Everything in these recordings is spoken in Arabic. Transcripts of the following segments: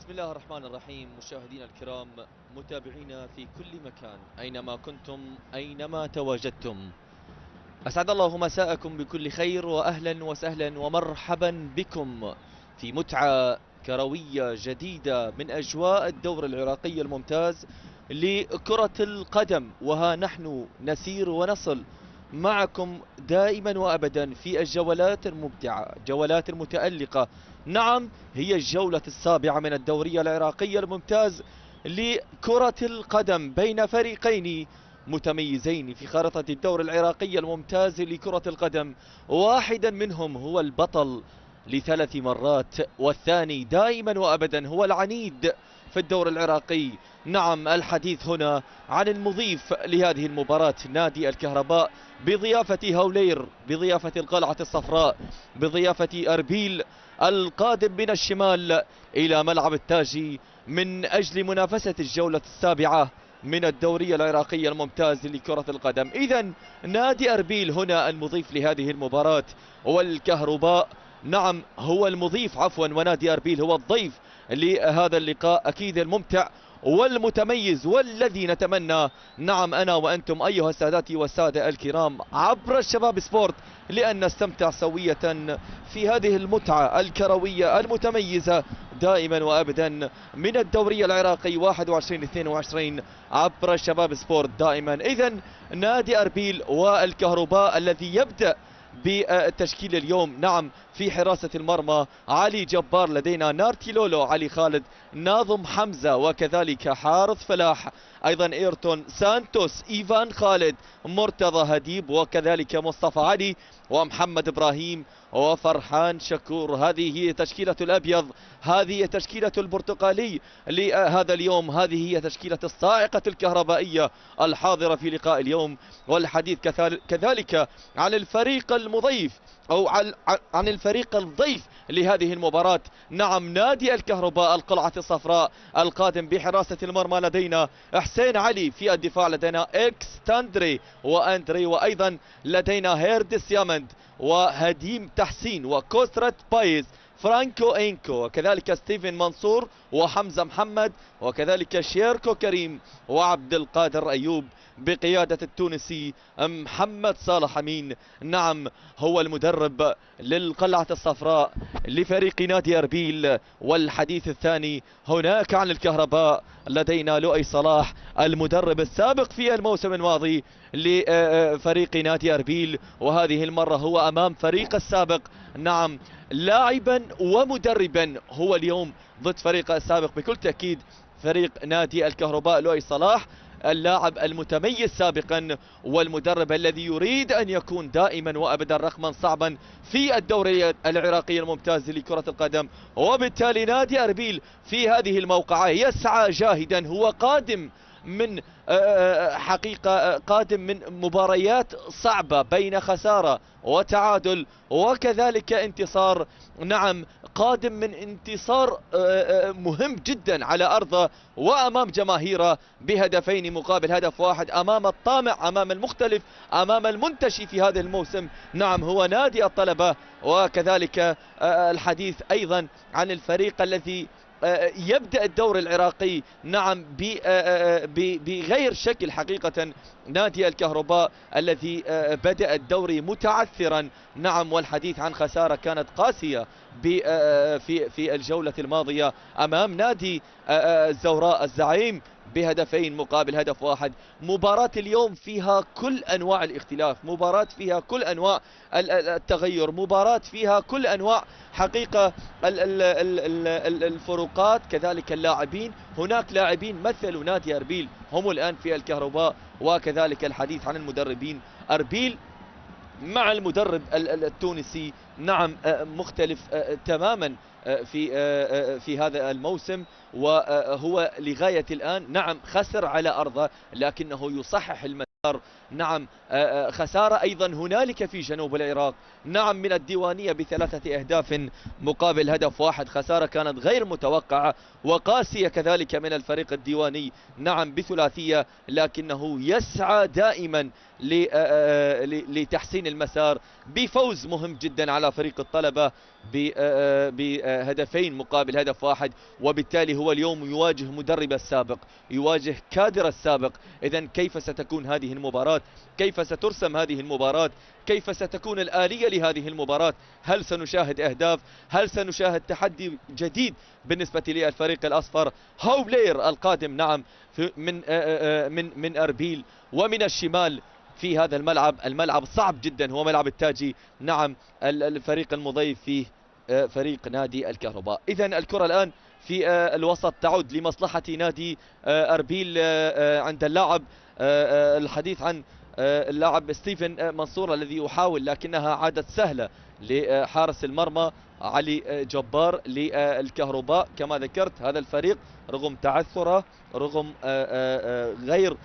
بسم الله الرحمن الرحيم. مشاهدينا الكرام، متابعينا في كل مكان، أينما كنتم، أينما تواجدتم، أسعد الله مساءكم بكل خير، وأهلا وسهلا ومرحبا بكم في متعة كروية جديدة من أجواء الدور العراقي الممتاز لكرة القدم. وها نحن نسير ونصل معكم دائما وأبدا في الجولات الممتعة، جولات المتألقة. نعم، هي الجولة السابعة من الدوري العراقي الممتاز لكرة القدم بين فريقين متميزين في خارطة الدور العراقي الممتاز لكرة القدم. واحدا منهم هو البطل لثلاث مرات، والثاني دائما وأبدا هو العنيد في الدور العراقي. نعم، الحديث هنا عن المضيف لهذه المباراة، نادي الكهرباء، بضيافة هولير، بضيافة القلعة الصفراء، بضيافة أربيل القادم من الشمال إلى ملعب التاجي من أجل منافسة الجولة السابعة من الدوري العراقي الممتاز لكرة القدم. إذن نادي أربيل هنا المضيف لهذه المباراة، والكهرباء نعم هو المضيف عفوا، ونادي أربيل هو الضيف لهذا اللقاء أكيد الممتع والمتميز، والذي نتمنى نعم أنا وأنتم أيها السادات والسادة الكرام عبر الشباب سبورت لأن نستمتع سوية في هذه المتعة الكروية المتميزة دائما وأبدا من الدوري العراقي 21-22 عبر الشباب سبورت دائما. إذن نادي أربيل والكهرباء الذي يبدأ بالتشكيل اليوم، نعم في حراسة المرمى علي جبار، لدينا نارتي لولو، علي خالد، ناظم حمزة، وكذلك حارث فلاح، أيضا إيرتون سانتوس، إيفان خالد، مرتضى هديب، وكذلك مصطفى علي ومحمد إبراهيم وفرحان شكور. هذه هي تشكيلة الأبيض، هذه هي تشكيلة البرتقالي لهذا اليوم، هذه هي تشكيلة الصاعقة الكهربائية الحاضرة في لقاء اليوم. والحديث كذلك عن الفريق المضيف أو عن الفريق الضيف لهذه المباراة. نعم، نادي الكهرباء القلعة الصفراء القادم بحراسة المرمى لدينا حسين علي، في الدفاع لدينا إكس تاندري وأندري، وأيضا لدينا هيرد سيامند وهديم تحسين وكوسترات بايز، فرانكو إنكو، وكذلك ستيفن منصور وحمزة محمد، وكذلك شيركو كريم وعبد القادر أيوب بقيادة التونسي محمد صالح أمين. نعم، هو المدرب للقلعة الصفراء لفريق نادي أربيل. والحديث الثاني هناك عن الكهرباء، لدينا لؤي صلاح المدرب السابق في الموسم الماضي لفريق نادي أربيل، وهذه المرة هو أمام فريق السابق، نعم لاعبا ومدربا، هو اليوم ضد فريق السابق بكل تأكيد فريق نادي الكهرباء. لؤي صلاح اللاعب المتميز سابقا، والمدرب الذي يريد أن يكون دائما وأبدا رقما صعبا في الدوري العراقي الممتاز لكرة القدم. وبالتالي نادي أربيل في هذه الموقعة يسعى جاهدا، هو قادم من حقيقة قادم من مباريات صعبة بين خسارة وتعادل وكذلك انتصار. نعم، قادم من انتصار مهم جدا على أرضه وأمام جماهيره بهدفين مقابل هدف واحد، أمام الطامع، أمام المختلف، أمام المنتشي في هذا الموسم. نعم، هو نادي الطلبة. وكذلك الحديث أيضا عن الفريق الذي يبدأ الدور العراقي نعم بغير شكل حقيقة، نادي الكهرباء الذي بدأ الدوري متعثرا. نعم، والحديث عن خسارة كانت قاسية في الجولة الماضية أمام نادي الزوراء الزعيم بهدفين مقابل هدف واحد. مباراة اليوم فيها كل أنواع الاختلاف، مباراة فيها كل أنواع التغير، مباراة فيها كل أنواع حقيقة الفروقات، كذلك اللاعبين. هناك لاعبين مثلوا نادي أربيل هم الآن في الكهرباء، وكذلك الحديث عن المدربين. أربيل مع المدرب التونسي نعم مختلف تماما في هذا الموسم، وهو لغاية الآن نعم خسر على أرضه لكنه يصحح المسار. نعم، خسارة أيضا هنالك في جنوب العراق، نعم من الديوانية ب3 أهداف مقابل هدف واحد، خسارة كانت غير متوقعة وقاسية، كذلك من الفريق الديواني نعم بثلاثية، لكنه يسعى دائما لتحسين المسار بفوز مهم جدا على فريق الطلبة بهدفين مقابل هدف واحد. وبالتالي هو اليوم يواجه مدرب السابق، يواجه كادر السابق. إذا كيف ستكون هذه المباراة؟ كيف سترسم هذه المباراة؟ كيف ستكون الآلية لهذه المباراة؟ هل سنشاهد أهداف؟ هل سنشاهد تحدي جديد بالنسبة للفريق الأصفر؟ هاو بلاير القادم نعم من أربيل ومن الشمال في هذا الملعب صعب جدا، هو ملعب التاجي. نعم الفريق المضيف فيه فريق نادي الكهرباء. إذا الكرة الآن في الوسط تعود لمصلحة نادي أربيل عند اللاعب الحديث عن اللاعب ستيفن منصور الذي يحاول، لكنها عادت سهلة لحارس المرمى علي جبار للكهرباء. كما ذكرت هذا الفريق رغم تعثره، رغم غير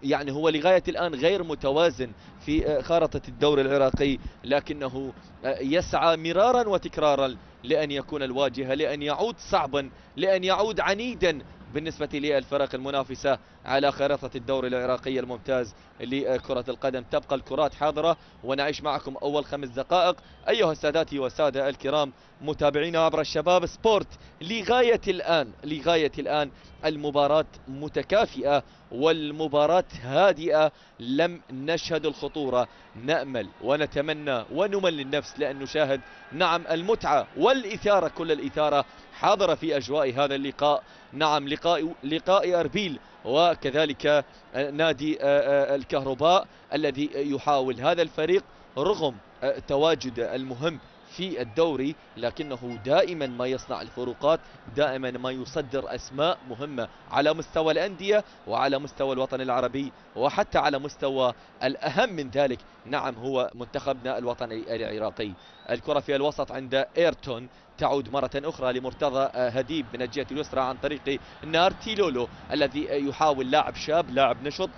يعني هو لغاية الآن غير متوازن في خارطة الدوري العراقي، لكنه يسعى مرارا وتكرارا لأن يكون الواجهة، لأن يعود صعبا، لأن يعود عنيدا بالنسبة للفرق المنافسة على خارطة الدوري العراقي الممتاز لكرة القدم. تبقى الكرات حاضرة ونعيش معكم أول 5 دقائق أيها السادات والسادة الكرام متابعينا عبر الشباب سبورت. لغاية الآن المباراة متكافئة والمباراة هادئة، لم نشهد الخطورة. نأمل ونتمنى ونمل النفس لأن نشاهد نعم المتعة والإثارة، كل الإثارة حاضرة في أجواء هذا اللقاء. نعم لقاء أربيل وكذلك نادي الكهرباء الذي يحاول هذا الفريق رغم تواجد المهم في الدوري، لكنه دائما ما يصنع الفروقات، دائما ما يصدر أسماء مهمة على مستوى الأندية وعلى مستوى الوطن العربي وحتى على مستوى الأهم من ذلك نعم هو منتخبنا الوطني العراقي. الكرة في الوسط عند إيرتون، تعود مرة أخرى لمرتضى هديب من الجهة اليسرى عن طريق نارتيلولو الذي يحاول، لاعب شاب، لاعب نشط،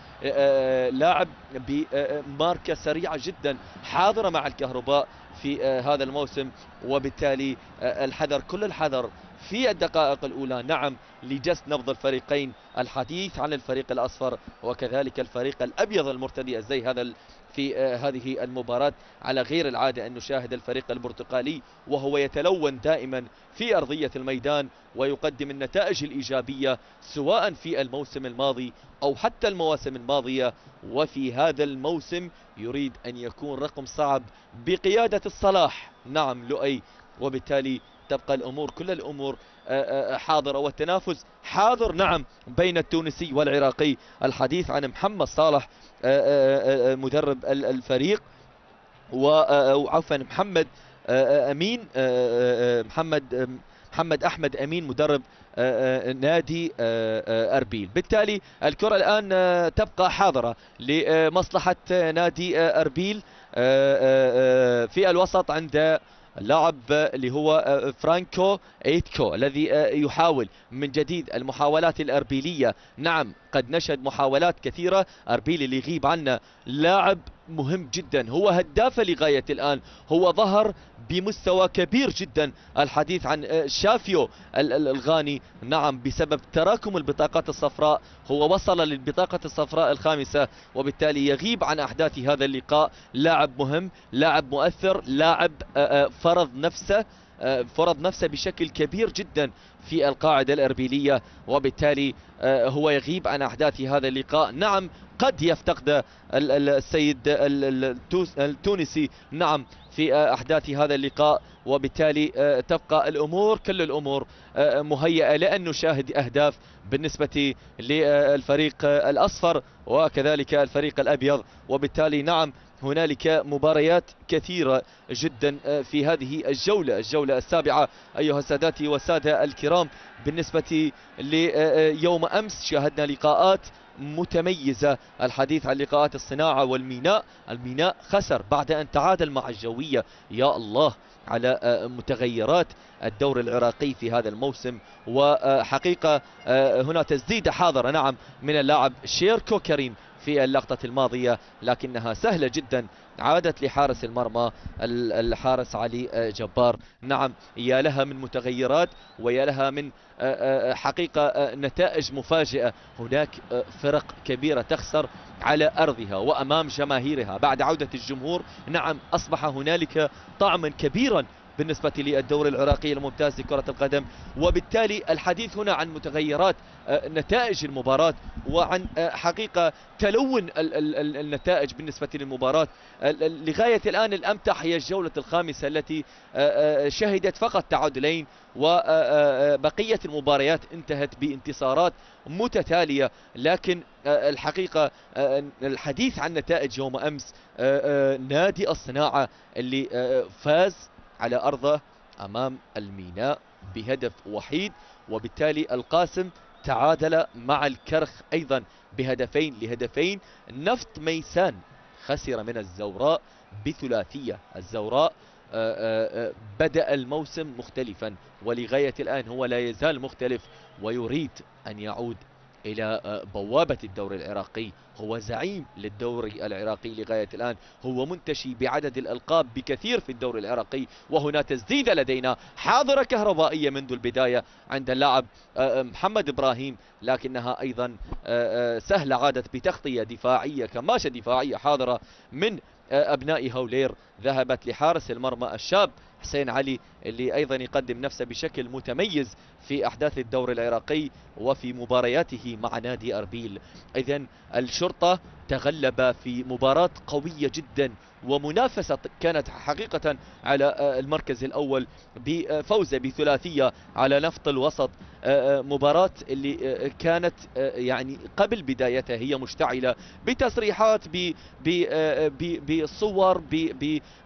لاعب بماركة سريعة جدا حاضرة مع الكهرباء في هذا الموسم. وبالتالي الحذر، كل الحذر في الدقائق الأولى نعم لجس نبض الفريقين. الحديث عن الفريق الأصفر وكذلك الفريق الأبيض المرتدي الزي هذا في هذه المباراة. على غير العادة أن نشاهد الفريق البرتقالي وهو يتلون دائما في أرضية الميدان ويقدم النتائج الإيجابية سواء في الموسم الماضي أو حتى المواسم الماضية، وفي هذا الموسم يريد أن يكون رقم صعب بقيادة الصلاح نعم لؤي. وبالتالي تبقى الأمور، كل الأمور حاضرة والتنافس حاضر نعم بين التونسي والعراقي. الحديث عن محمد صالح مدرب الفريق وعفوا محمد أمين، محمد أحمد أمين مدرب نادي أربيل. بالتالي الكرة الآن تبقى حاضرة لمصلحة نادي أربيل في الوسط عند اللاعب اللي هو فرانكو ايتكو الذي يحاول من جديد المحاولات الأربيلية. نعم قد نشهد محاولات كثيرة. أربيل اللي يغيب عنا لاعب مهم جدا، هو هداف لغاية الآن، هو ظهر بمستوى كبير جدا. الحديث عن شافيو الغاني نعم بسبب تراكم البطاقات الصفراء هو وصل للبطاقة الصفراء الخامسة، وبالتالي يغيب عن أحداث هذا اللقاء. لاعب مهم، لاعب مؤثر، لاعب فرض نفسه بشكل كبير جدا في القاعدة الأربيلية، وبالتالي هو يغيب عن أحداث هذا اللقاء. نعم قد يفتقد السيد التونسي نعم في أحداث هذا اللقاء، وبالتالي تبقى الأمور، كل الأمور مهيئة لأن نشاهد أهداف بالنسبة للفريق الأصفر وكذلك الفريق الأبيض. وبالتالي نعم هنالك مباريات كثيرة جدا في هذه الجولة السابعة أيها السادات والسادة الكرام. بالنسبة ليوم أمس شاهدنا لقاءات متميزة. الحديث عن لقاءات الصناعة والميناء. الميناء خسر بعد أن تعادل مع الجوية. يا الله على متغيرات الدوري العراقي في هذا الموسم. وحقيقة هنا تسديدة حاضرة نعم من اللاعب شيركو كريم في اللقطة الماضية، لكنها سهلة جدا عادت لحارس المرمى الحارس علي جبار. نعم، يا لها من متغيرات ويا لها من حقيقة نتائج مفاجئة. هناك فرق كبيرة تخسر على أرضها وأمام جماهيرها بعد عودة الجمهور. نعم، أصبح هنالك طعما كبيرا بالنسبة للدوري العراقي الممتاز لكرة القدم، وبالتالي الحديث هنا عن متغيرات نتائج المباراة وعن حقيقة تلون النتائج بالنسبة للمباراة. لغاية الآن الأمتع هي الجولة الخامسة التي شهدت فقط تعادلين، وبقية المباريات انتهت بانتصارات متتالية. لكن الحقيقة الحديث عن نتائج يوم أمس، نادي الصناعة اللي فاز على أرضه أمام الميناء بهدف وحيد، وبالتالي القاسم تعادل مع الكرخ أيضا بهدفين لهدفين. نفط ميسان خسر من الزوراء بثلاثية. الزوراء بدأ الموسم مختلفا، ولغاية الآن هو لا يزال مختلف ويريد أن يعود إلى بوابة الدوري العراقي. هو زعيم للدوري العراقي لغاية الآن، هو منتشي بعدد الألقاب بكثير في الدوري العراقي، وهنا تسديدة لدينا حاضرة كهربائية منذ البداية عند اللاعب محمد إبراهيم، لكنها أيضا سهلة، عادت بتغطية دفاعية كماشة دفاعية حاضرة من أبناء هولير، ذهبت لحارس المرمى الشاب حسين علي اللي أيضا يقدم نفسه بشكل متميز في أحداث الدوري العراقي وفي مبارياته مع نادي أربيل. إذن الشرطة تغلب في مباراة قوية جدا ومنافسة كانت حقيقة على المركز الأول بفوزه بثلاثية على نفط الوسط. مباراة اللي كانت يعني قبل بدايتها هي مشتعلة بتصريحات بصور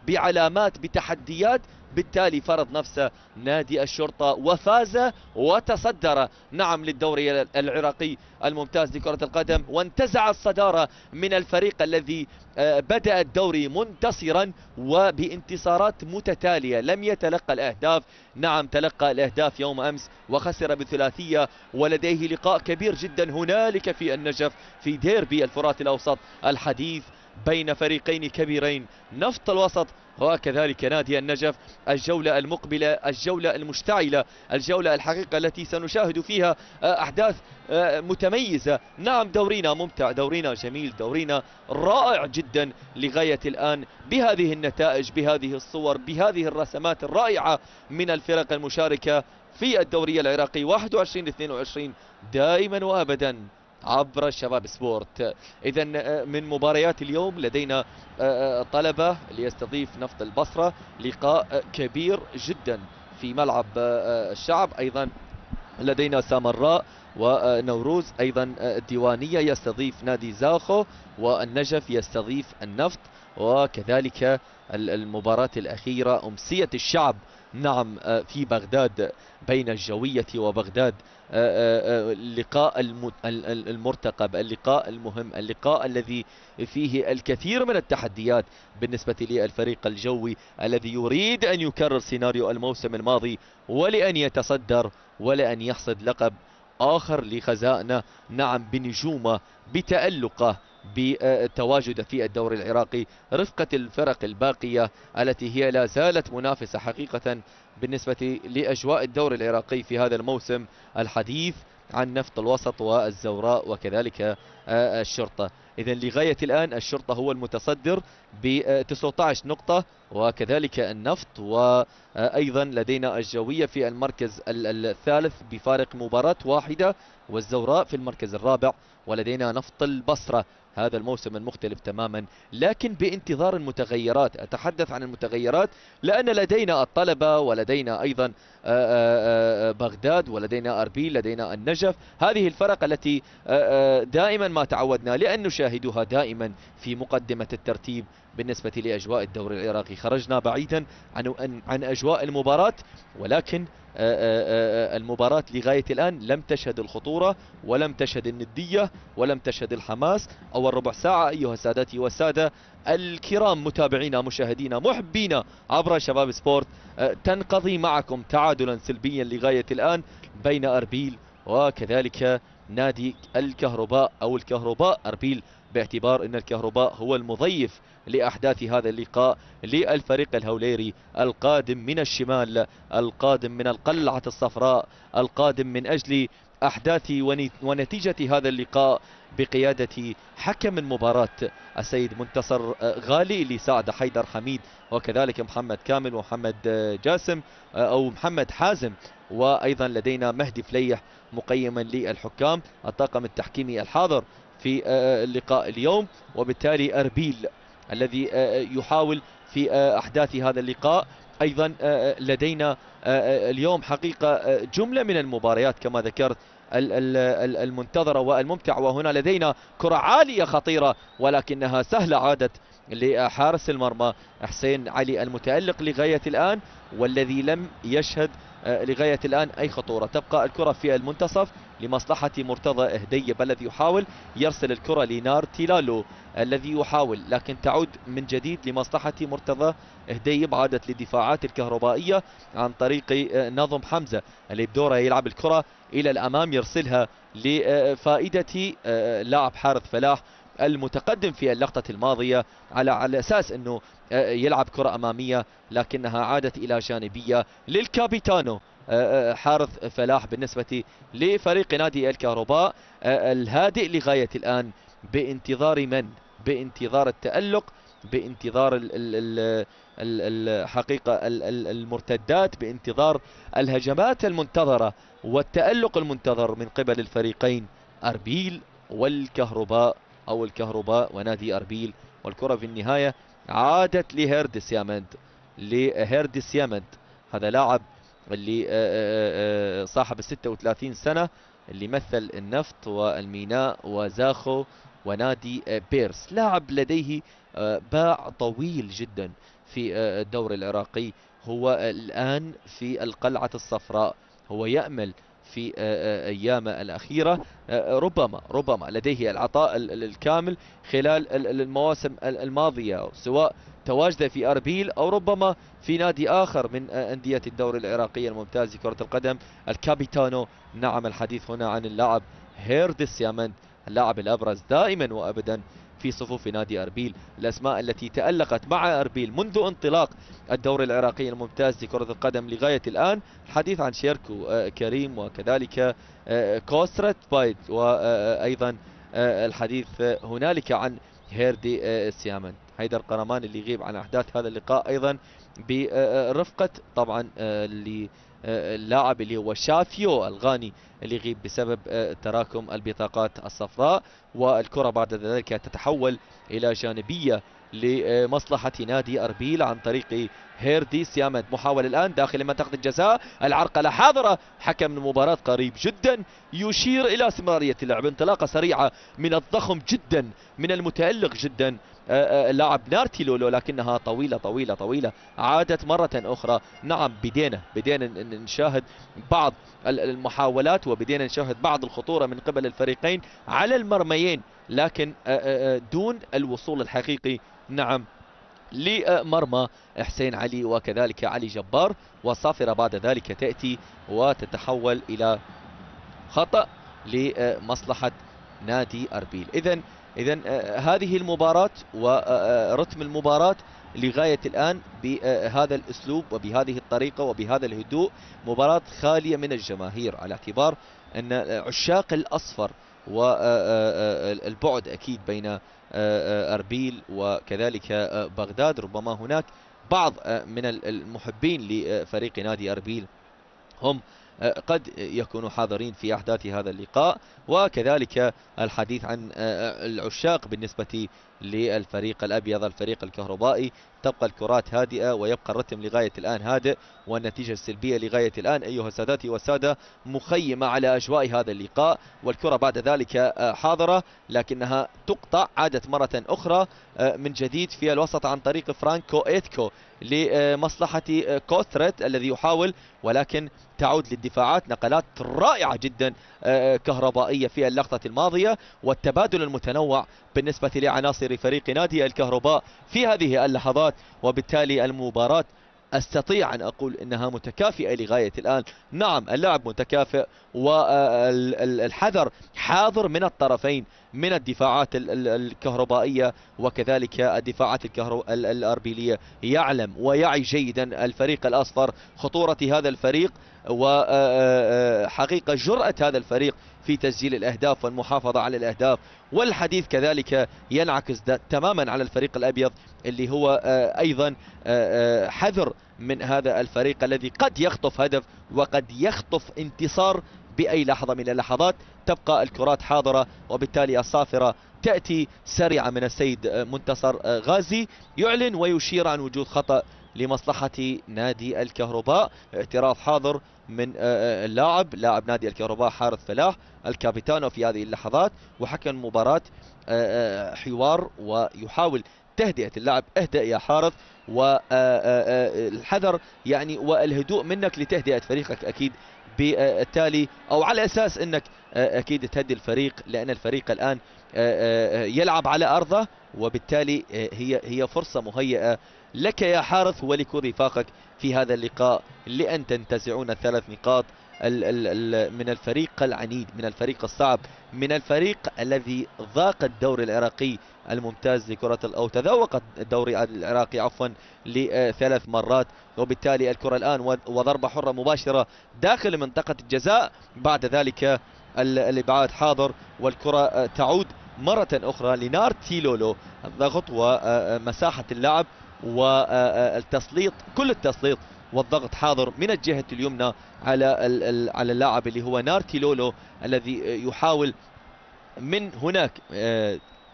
بعلامات بتحديات، بالتالي فرض نفسه نادي الشرطة وفاز وتصدر نعم للدوري العراقي الممتاز لكرة القدم، وانتزع الصدارة من الفريق الذي بدأ الدوري منتصرا وبانتصارات متتالية لم يتلقى الأهداف. نعم، تلقى الأهداف يوم أمس وخسر بثلاثية، ولديه لقاء كبير جدا هنالك في النجف في ديربي الفرات الأوسط، الحديث بين فريقين كبيرين نفط الوسط وكذلك نادي النجف. الجولة المقبلة، الجولة المشتعلة، الجولة الحقيقة التي سنشاهد فيها أحداث متميزة. نعم، دورينا ممتع، دورينا جميل، دورينا رائع جدا لغاية الآن بهذه النتائج، بهذه الصور، بهذه الرسمات الرائعة من الفرق المشاركة في الدوري العراقي 21-22 دائما وأبدا عبر شباب سبورت. إذا من مباريات اليوم لدينا طلبة ليستضيف نفط البصرة، لقاء كبير جدا في ملعب الشعب. أيضا لدينا سامراء ونوروز، أيضا الديوانية يستضيف نادي زاخو، والنجف يستضيف النفط، وكذلك المباراة الأخيرة أمسية الشعب نعم في بغداد بين الجوية وبغداد. اللقاء المرتقب، اللقاء المهم، اللقاء الذي فيه الكثير من التحديات بالنسبة للفريق الجوي الذي يريد أن يكرر سيناريو الموسم الماضي ولأن يتصدر ولأن يحصد لقب آخر لخزائنه نعم بنجومه بتألقه بتواجده في الدوري العراقي رفقة الفرق الباقية التي هي لا زالت منافسة حقيقة بالنسبة لأجواء الدوري العراقي في هذا الموسم. الحديث عن نفط الوسط والزوراء وكذلك الشرطة. إذا لغاية الآن الشرطة هو المتصدر ب 19 نقطة، وكذلك النفط، وأيضا لدينا الجوية في المركز الثالث بفارق مباراة واحدة، والزوراء في المركز الرابع، ولدينا نفط البصرة. هذا الموسم المختلف تماما، لكن بانتظار المتغيرات. أتحدث عن المتغيرات لأن لدينا الطلبة ولدينا أيضا بغداد ولدينا أربيل، لدينا النجف، هذه الفرق التي دائما ما تعودنا لأن نشاهدها دائما في مقدمة الترتيب بالنسبة لأجواء الدوري العراقي. خرجنا بعيدا عن أجواء المباراة، ولكن المباراة لغاية الآن لم تشهد الخطورة ولم تشهد الندية ولم تشهد الحماس. أول ربع ساعة أيها سادتي والسادة الكرام متابعينا مشاهدينا محبينا عبر شباب سبورت تنقضي معكم تعادلا سلبيا لغاية الآن بين أربيل وكذلك نادي الكهرباء أو الكهرباء أربيل. باعتبار أن الكهرباء هو المضيف لأحداث هذا اللقاء للفريق الهوليري القادم من الشمال، القادم من القلعة الصفراء، القادم من أجل أحداث ونتيجة هذا اللقاء بقيادة حكم المباراة السيد منتصر غالي لسعد حيدر حميد، وكذلك محمد كامل ومحمد جاسم أو محمد حازم، وأيضا لدينا مهدي فليح مقيما للحكام، الطاقم التحكيمي الحاضر في اللقاء اليوم. وبالتالي أربيل الذي يحاول في أحداث هذا اللقاء. أيضا لدينا اليوم حقيقة جملة من المباريات كما ذكرت المنتظرة والممتعة، وهنا لدينا كرة عالية خطيرة ولكنها سهلة عادت لحارس المرمى حسين علي المتألق لغاية الآن، والذي لم يشهد لغاية الآن أي خطورة. تبقى الكرة في المنتصف لمصلحة مرتضى اهديب الذي يحاول يرسل الكرة لنار تيلالو الذي يحاول، لكن تعود من جديد لمصلحة مرتضى اهديب. عادت للدفاعات الكهربائية عن طريق نظم حمزة اللي بدوره يلعب الكرة إلى الأمام، يرسلها لفائدة لاعب حارث فلاح المتقدم في اللقطة الماضية على أساس أنه يلعب كرة أمامية، لكنها عادت إلى جانبية للكابيتانو حارث فلاح بالنسبة لفريق نادي الكهرباء الهادئ لغاية الآن، بانتظار من؟ بانتظار التألق، بانتظار الحقيقة المرتدات، بانتظار الهجمات المنتظرة والتألق المنتظر من قبل الفريقين أربيل والكهرباء أو الكهرباء ونادي أربيل. والكرة في النهاية عادت لهيردس يامد، هذا لاعب اللي صاحب 36 سنة اللي مثل النفط والميناء وزاخو ونادي بيرس، لاعب لديه باع طويل جدا في الدوري العراقي. هو الآن في القلعة الصفراء، هو يأمل في أيام الأخيرة ربما لديه العطاء الكامل خلال المواسم الماضية، سواء تواجده في أربيل أو ربما في نادي آخر من أندية الدوري العراقي الممتاز لكرة القدم. الكابيتانو، نعم، الحديث هنا عن اللاعب هيردس يامند، اللاعب الأبرز دائما وأبدا في صفوف نادي أربيل، الأسماء التي تألقت مع أربيل منذ انطلاق الدوري العراقي الممتاز لكرة القدم لغاية الآن. الحديث عن شيركو كريم وكذلك كوسترت بايد، وأيضا الحديث هنالك عن هيردي سيامن. حيدر قرمان اللي يغيب عن أحداث هذا اللقاء أيضا برفقة طبعا اللاعب اللي هو شافيو الغاني اللي يغيب بسبب تراكم البطاقات الصفراء. والكرة بعد ذلك تتحول إلى جانبية لمصلحة نادي أربيل عن طريق هيردي سيامد. محاولة الآن داخل منطقة الجزاء، العرقلة حاضرة، حكم المباراة قريب جدا يشير إلى استمرارية اللعب. انطلاقة سريعة من الضخم جدا، من المتألق جدا لاعب نارتي لولو، لكنها طويلة طويلة طويلة. عادت مرة أخرى. نعم، بدينا نشاهد بعض المحاولات وبدينا نشاهد بعض الخطورة من قبل الفريقين على المرميين، لكن دون الوصول الحقيقي نعم لمرمى حسين علي وكذلك علي جبار. والصافرة بعد ذلك تأتي وتتحول إلى خطأ لمصلحة نادي أربيل. إذن هذه المباراة ورتم المباراة لغاية الآن بهذا الأسلوب وبهذه الطريقة وبهذا الهدوء، مباراة خالية من الجماهير، على اعتبار أن عشاق الأصفر والبعد أكيد بين أربيل وكذلك بغداد، ربما هناك بعض من المحبين لفريق نادي أربيل هم قد يكونوا حاضرين في أحداث هذا اللقاء. وكذلك الحديث عن العشاق بالنسبة للفريق الأبيض الفريق الكهربائي، تبقى الكرات هادئة ويبقى الرتم لغاية الآن هادئ، والنتيجة السلبية لغاية الآن أيها سادتي والسادة مخيمة على أجواء هذا اللقاء. والكرة بعد ذلك حاضرة لكنها تقطع، عادت مرة أخرى من جديد في الوسط عن طريق فرانكو إيتكو لمصلحة كوثرت الذي يحاول، ولكن تعود للدفاعات. نقلات رائعة جدا كهربائية في اللقطة الماضية، والتبادل المتنوع بالنسبة لعناصر فريق نادي الكهرباء في هذه اللحظات. وبالتالي المباراة أستطيع أن أقول أنها متكافئة لغاية الآن. نعم اللاعب متكافئ، والحذر حاضر من الطرفين، من الدفاعات الكهربائية وكذلك الدفاعات الأربيلية. يعلم ويعي جيدا الفريق الأصفر خطورة هذا الفريق وحقيقة جرأة هذا الفريق في تسجيل الأهداف والمحافظة على الأهداف. والحديث كذلك ينعكس تماما على الفريق الأبيض اللي هو أيضا حذر من هذا الفريق الذي قد يخطف هدف وقد يخطف انتصار بأي لحظة من اللحظات. تبقى الكرات حاضرة، وبالتالي الصافرة تأتي سريعة من السيد منتصر غازي، يعلن ويشير عن وجود خطأ لمصلحة نادي الكهرباء. اعتراف حاضر من لاعب نادي الكهرباء حارث فلاح الكابيتانو في هذه اللحظات، وحكم المباراة حوار ويحاول تهدئة اللاعب. اهدأ يا حارث، والحذر يعني والهدوء منك لتهدئة فريقك أكيد، بالتالي أو على أساس أنك أكيد تهدي الفريق، لأن الفريق الآن يلعب على أرضه، وبالتالي هي فرصة مهيئة لك يا حارث ولكل رفاقك في هذا اللقاء لأن تنتزعون الثلاث نقاط من الفريق العنيد، من الفريق الصعب، من الفريق الذي ذاق الدوري العراقي الممتاز لكرة أو تذوق الدوري العراقي عفوا لثلاث مرات. وبالتالي الكرة الآن وضربة حرة مباشرة داخل منطقة الجزاء، بعد ذلك الإبعاد حاضر، والكرة تعود مرة أخرى لنار تيلولو. الضغط ومساحة اللعب والتسليط، كل التسليط والضغط حاضر من الجهة اليمنى على اللاعب اللي هو نار تيلولو، الذي يحاول من هناك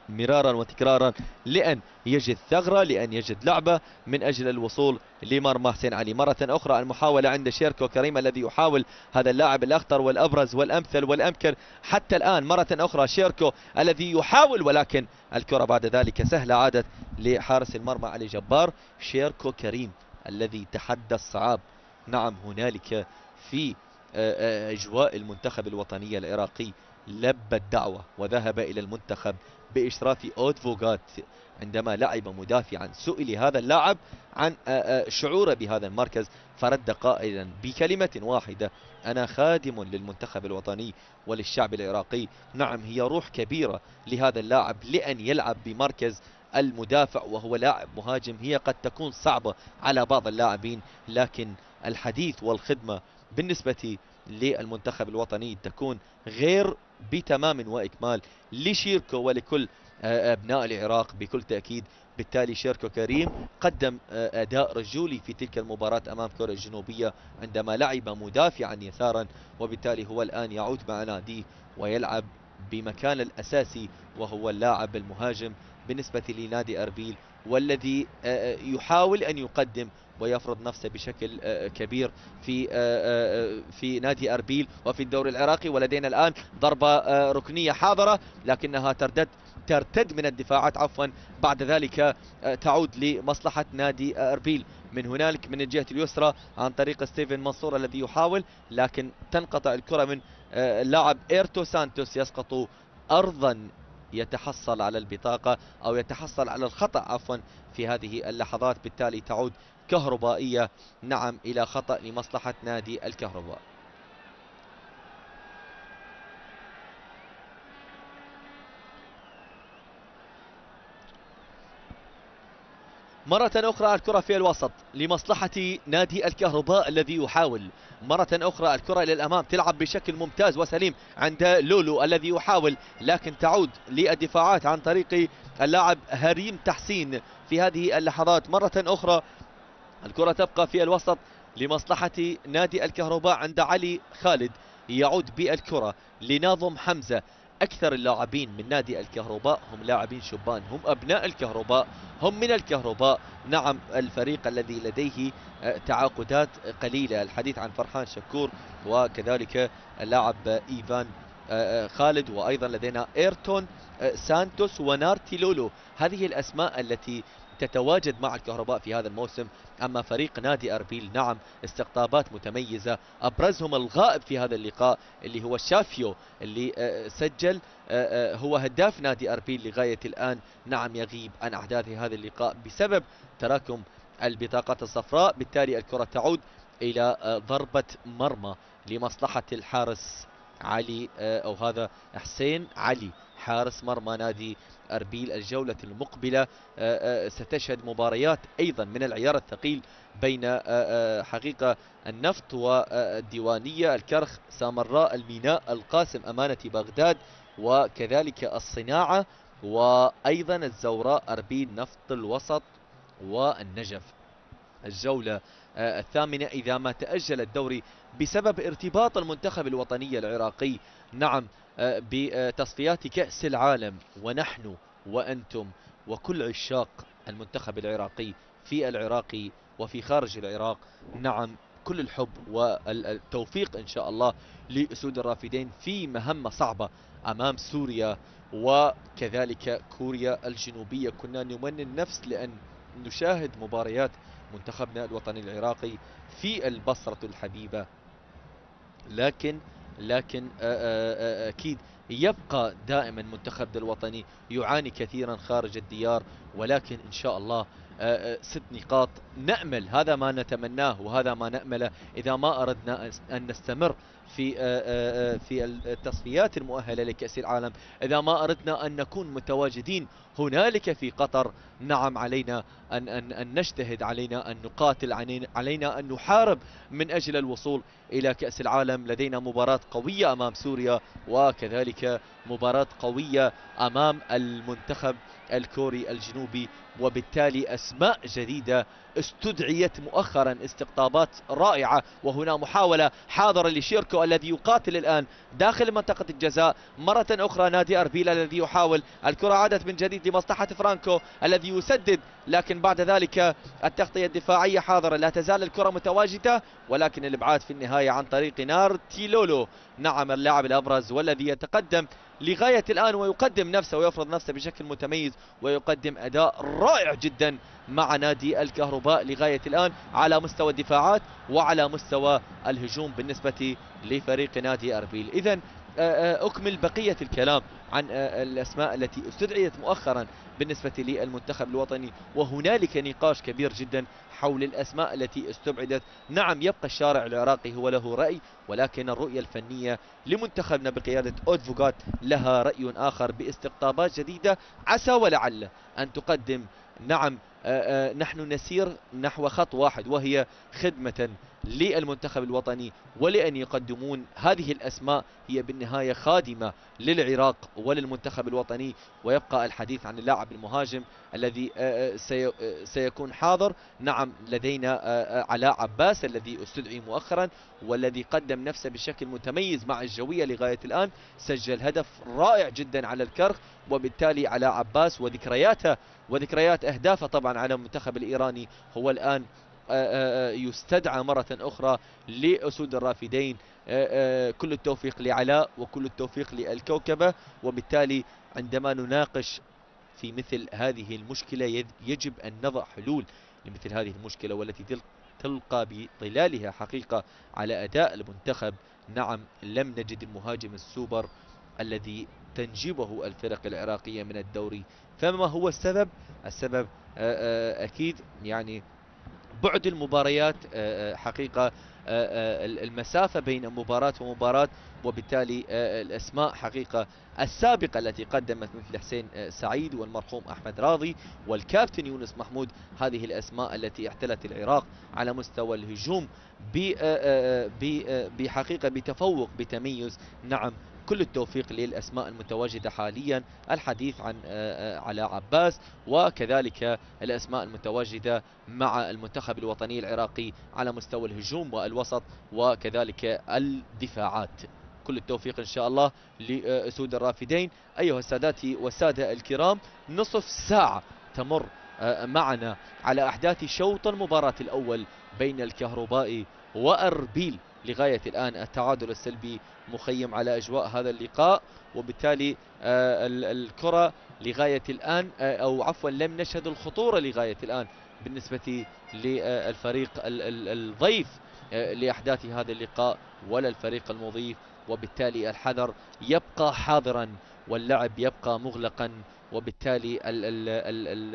مرارا وتكرارا لأن يجد ثغرة، لأن يجد لعبة من أجل الوصول لمرمى حسين علي. مرة أخرى المحاولة عند شيركو كريم الذي يحاول، هذا اللاعب الأخطر والأبرز والأمثل والأمكن حتى الآن. مرة أخرى شيركو الذي يحاول، ولكن الكرة بعد ذلك سهلة عادت لحارس المرمى علي جبار. شيركو كريم الذي تحدى الصعاب، نعم هنالك في أجواء المنتخب الوطني العراقي لبى الدعوة وذهب إلى المنتخب بإشراف أود فوغات عندما لعب مدافعا. سئل هذا اللاعب عن شعوره بهذا المركز، فرد قائلا بكلمة واحدة: أنا خادم للمنتخب الوطني وللشعب العراقي. نعم هي روح كبيرة لهذا اللاعب لأن يلعب بمركز المدافع وهو لاعب مهاجم. هي قد تكون صعبة على بعض اللاعبين، لكن الحديث والخدمة بالنسبة للمنتخب الوطني تكون غير بتمام وإكمال لشيركو ولكل أبناء العراق بكل تأكيد. بالتالي شيركو كريم قدم أداء رجولي في تلك المباراة أمام كوريا الجنوبية عندما لعب مدافعا يسارا، وبالتالي هو الآن يعود مع ناديه ويلعب بمكان الأساسي وهو اللاعب المهاجم بالنسبة لنادي أربيل، والذي يحاول أن يقدم ويفرض نفسه بشكل كبير في نادي أربيل وفي الدوري العراقي. ولدينا الآن ضربة ركنية حاضرة لكنها ترتد من الدفاعات عفوا، بعد ذلك تعود لمصلحة نادي أربيل. من هنالك من الجهة اليسرى عن طريق ستيفن منصور الذي يحاول، لكن تنقطع الكرة من اللاعب إيرتو سانتوس، يسقط أرضا، يتحصل على البطاقة أو يتحصل على الخطأ عفوا في هذه اللحظات. بالتالي تعود كهربائية نعم إلى خطأ لمصلحة نادي الكهرباء. مرة أخرى الكرة في الوسط لمصلحة نادي الكهرباء الذي يحاول. مرة أخرى الكرة إلى الأمام، تلعب بشكل ممتاز وسليم عند لولو الذي يحاول، لكن تعود للدفاعات عن طريق اللاعب هريم تحسين في هذه اللحظات. مرة أخرى الكرة تبقى في الوسط لمصلحة نادي الكهرباء عند علي خالد، يعود بالكرة لناظم حمزة. أكثر اللاعبين من نادي الكهرباء هم لاعبين شبان، هم أبناء الكهرباء، هم من الكهرباء. نعم الفريق الذي لديه تعاقدات قليلة، الحديث عن فرحان شكور وكذلك اللاعب إيفان خالد، وأيضا لدينا إيرتون سانتوس ونارتي لولو. هذه الأسماء التي تتواجد مع الكهرباء في هذا الموسم. أما فريق نادي أربيل نعم استقطابات متميزة، أبرزهم الغائب في هذا اللقاء اللي هو شافيو اللي سجل، هو هداف نادي أربيل لغاية الآن. نعم يغيب عن أحداث هذا اللقاء بسبب تراكم البطاقة الصفراء. بالتالي الكرة تعود إلى ضربة مرمى لمصلحة الحارس علي أو هذا حسين علي حارس مرمى نادي أربيل. الجولة المقبلة ستشهد مباريات أيضا من العيار الثقيل بين حقيقة النفط والديوانية، الكرخ، سامراء، الميناء، القاسم، أمانة بغداد، وكذلك الصناعة، وأيضا الزوراء، أربيل، نفط الوسط، والنجف. الجولة الثامنة إذا ما تأجل الدوري بسبب ارتباط المنتخب الوطني العراقي نعم بتصفيات كأس العالم، ونحن وأنتم وكل عشاق المنتخب العراقي في العراق وفي خارج العراق نعم كل الحب والتوفيق إن شاء الله لأسود الرافدين في مهمة صعبة أمام سوريا وكذلك كوريا الجنوبية. كنا نمني النفس لأن نشاهد مباريات منتخبنا الوطني العراقي في البصرة الحبيبة، لكن أكيد يبقى دائما منتخبنا الوطني يعاني كثيرا خارج الديار، ولكن إن شاء الله 6 نقاط نأمل، هذا ما نتمناه وهذا ما نأمله إذا ما أردنا أن نستمر في التصفيات المؤهلة لكأس العالم، إذا ما أردنا أن نكون متواجدين هنالك في قطر. نعم علينا أن نجتهد، علينا أن نقاتل، علينا أن نحارب من أجل الوصول إلى كأس العالم. لدينا مباراة قوية أمام سوريا وكذلك مباراة قوية أمام المنتخب الكوري الجنوبي، وبالتالي أسماء جديدة استدعيت مؤخرا، استقطابات رائعة. وهنا محاولة حاضرة لشيركو الذي يقاتل الآن داخل منطقة الجزاء مرة أخرى. نادي أربيل الذي يحاول، الكرة عادت من جديد لمصلحة فرانكو الذي يسدد، لكن بعد ذلك التغطية الدفاعية حاضرة، لا تزال الكرة متواجدة، ولكن الإبعاد في النهاية عن طريق نار تيلولو نعم اللاعب الأبرز والذي يتقدم لغاية الآن ويقدم نفسه ويفرض نفسه بشكل متميز ويقدم أداء رائع جدا مع نادي الكهرباء لغاية الآن على مستوى الدفاعات وعلى مستوى الهجوم بالنسبة لفريق نادي أربيل. إذن أكمل بقية الكلام عن الأسماء التي استدعيت مؤخرا بالنسبة للمنتخب الوطني، وهنالك نقاش كبير جدا حول الأسماء التي استبعدت. نعم يبقى الشارع العراقي هو له رأي، ولكن الرؤية الفنية لمنتخبنا بقيادة أود فوغات لها رأي آخر باستقطابات جديدة عسى ولعل أن تقدم. نعم نحن نسير نحو خط واحد وهي خدمة للمنتخب الوطني، ولأن يقدمون هذه الأسماء هي بالنهاية خادمة للعراق وللمنتخب الوطني. ويبقى الحديث عن اللاعب المهاجم الذي سيكون حاضر. نعم لدينا علاء عباس الذي استدعي مؤخرا والذي قدم نفسه بشكل متميز مع الجوية لغاية الآن، سجل هدف رائع جدا على الكرخ، وبالتالي علاء عباس وذكرياته وذكريات أهدافه طبعا على المنتخب الإيراني هو الآن يستدعى مرة أخرى لأسود الرافدين. كل التوفيق لعلاء وكل التوفيق للكوكبة. وبالتالي عندما نناقش في مثل هذه المشكلة يجب أن نضع حلول لمثل هذه المشكلة والتي تلقى بظلالها حقيقة على أداء المنتخب. نعم لم نجد المهاجم السوبر الذي تنجبه الفرق العراقية من الدوري. فما هو السبب؟ السبب أكيد يعني بعد المباريات، حقيقة المسافة بين مباراة ومباراة، وبالتالي الأسماء حقيقة السابقة التي قدمت مثل حسين سعيد والمرحوم أحمد راضي والكابتن يونس محمود، هذه الأسماء التي احتلت العراق على مستوى الهجوم بحقيقة بتفوق بتميز. نعم كل التوفيق للأسماء المتواجدة حاليا، الحديث عن علاء عباس وكذلك الأسماء المتواجدة مع المنتخب الوطني العراقي على مستوى الهجوم والوسط وكذلك الدفاعات. كل التوفيق إن شاء الله لأسود الرافدين. أيها السادات والسادة الكرام، نصف ساعة تمر معنا على أحداث شوط المباراة الأول بين الكهرباء وأربيل. لغاية الآن التعادل السلبي مخيم على أجواء هذا اللقاء، وبالتالي الكرة لغاية الآن أو عفوا لم نشهد الخطورة لغاية الآن بالنسبة للفريق الضيف لأحداث هذا اللقاء ولا الفريق المضيف. وبالتالي الحذر يبقى حاضرا واللعب يبقى مغلقا، وبالتالي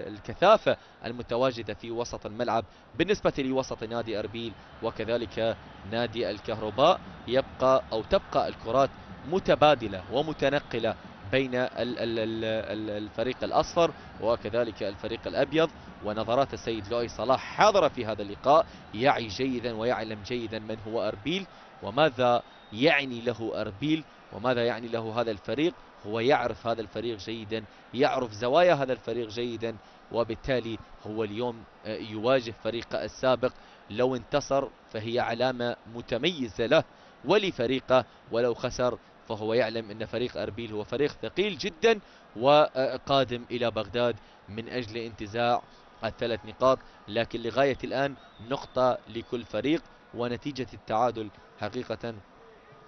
الكثافة المتواجدة في وسط الملعب بالنسبة لوسط نادي أربيل وكذلك نادي الكهرباء يبقى أو تبقى الكرات متبادلة ومتنقلة بين الفريق الأصفر وكذلك الفريق الأبيض. ونظرات السيد لؤي صلاح حاضرة في هذا اللقاء، يعي جيدا ويعلم جيدا من هو أربيل وماذا يعني له أربيل وماذا يعني له هذا الفريق. هو يعرف هذا الفريق جيدا، يعرف زوايا هذا الفريق جيدا، وبالتالي هو اليوم يواجه فريقه السابق. لو انتصر فهي علامة متميزة له ولفريقه، ولو خسر فهو يعلم أن فريق أربيل هو فريق ثقيل جدا وقادم إلى بغداد من أجل انتزاع الثلاث نقاط. لكن لغاية الآن نقطة لكل فريق، ونتيجة التعادل حقيقة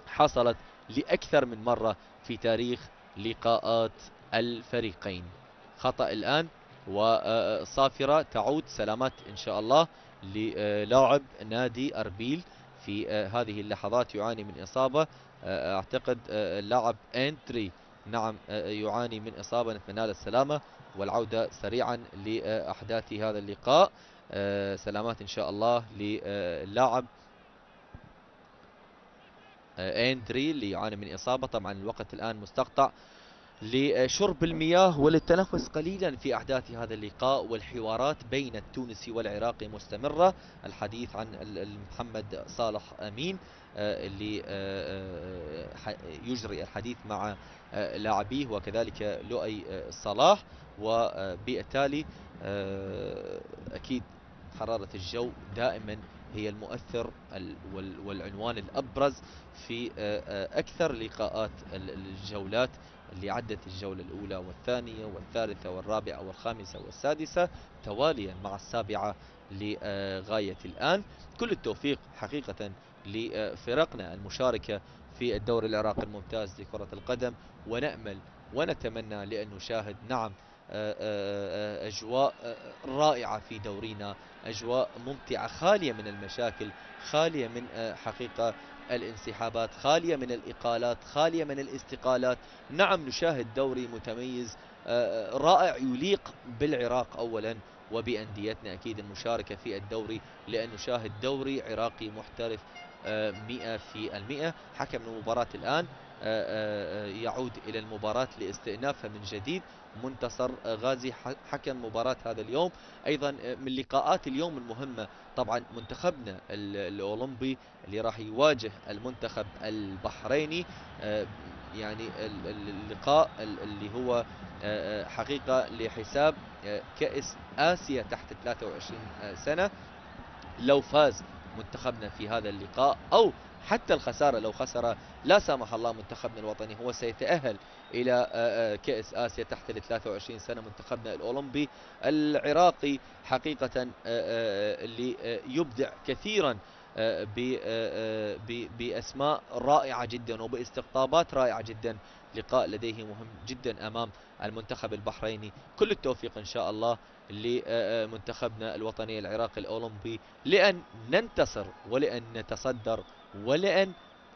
حصلت لأكثر من مرة في تاريخ لقاءات الفريقين. خطأ الآن وصافرة تعود سلامات إن شاء الله للاعب نادي أربيل في هذه اللحظات، يعاني من إصابة. أعتقد اللاعب أنتري نعم يعاني من إصابة، نتمنى له السلامة والعودة سريعا لأحداث هذا اللقاء. سلامات إن شاء الله للاعب أندري اللي يعاني من إصابة. طبعا الوقت الآن مستقطع لشرب المياه وللتنفس قليلا في أحداث هذا اللقاء، والحوارات بين التونسي والعراقي مستمرة. الحديث عن محمد صالح أمين اللي يجري الحديث مع لاعبيه وكذلك لؤي صلاح. وبالتالي أكيد حرارة الجو دائما هي المؤثر والعنوان الأبرز في أكثر لقاءات الجولات اللي عدت الجولة الأولى والثانية والثالثة والرابعة والخامسة والسادسة تواليا مع السابعة لغاية الآن. كل التوفيق حقيقة لفرقنا المشاركة في الدوري العراقي الممتاز لكرة القدم، ونأمل ونتمنى لأن نشاهد نعم أجواء رائعة في دورينا، أجواء ممتعة خالية من المشاكل، خالية من حقيقة الانسحابات، خالية من الإقالات، خالية من الاستقالات. نعم نشاهد دوري متميز رائع يليق بالعراق أولا وبأنديتنا أكيد المشاركة في الدوري، لأن نشاهد دوري عراقي محترف 100%. حكم المباراة الآن يعود إلى المباراة لاستئنافها من جديد. منتصر غازي حكم مباراة هذا اليوم. أيضا من لقاءات اليوم المهمة طبعا منتخبنا الأولمبي اللي راح يواجه المنتخب البحريني. يعني اللقاء اللي هو حقيقة لحساب كأس آسيا تحت 23 سنة. لو فاز منتخبنا في هذا اللقاء أو حتى الخسارة، لو خسر لا سامح الله منتخبنا الوطني، هو سيتأهل إلى كأس آسيا تحت 23 سنة. منتخبنا الأولمبي العراقي حقيقة اللي يبدع كثيرا بأسماء رائعة جدا وباستقطابات رائعة جدا. لقاء لديه مهم جدا أمام المنتخب البحريني. كل التوفيق إن شاء الله لمنتخبنا الوطني العراقي الأولمبي لأن ننتصر ولأن نتصدر ولأن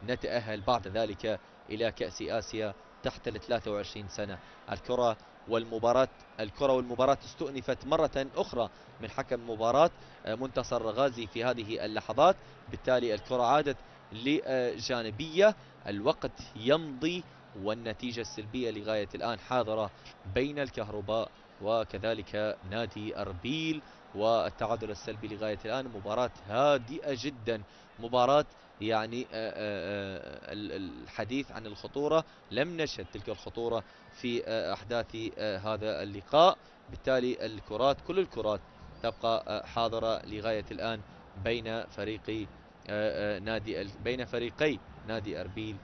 نتأهل بعد ذلك إلى كأس آسيا تحت 23 سنة. الكرة والمباراة استؤنفت مرة أخرى من حكم مباراة منتصر غازي في هذه اللحظات. بالتالي الكرة عادت لجانبية، الوقت يمضي والنتيجة السلبية لغاية الآن حاضرة بين الكهرباء وكذلك نادي أربيل، والتعادل السلبي لغاية الآن. مباراة هادئة جدا، مباراة يعني الحديث عن الخطورة لم نشهد تلك الخطورة في أحداث هذا اللقاء. بالتالي كل الكرات تبقى حاضرة لغاية الآن بين فريقي نادي أربيل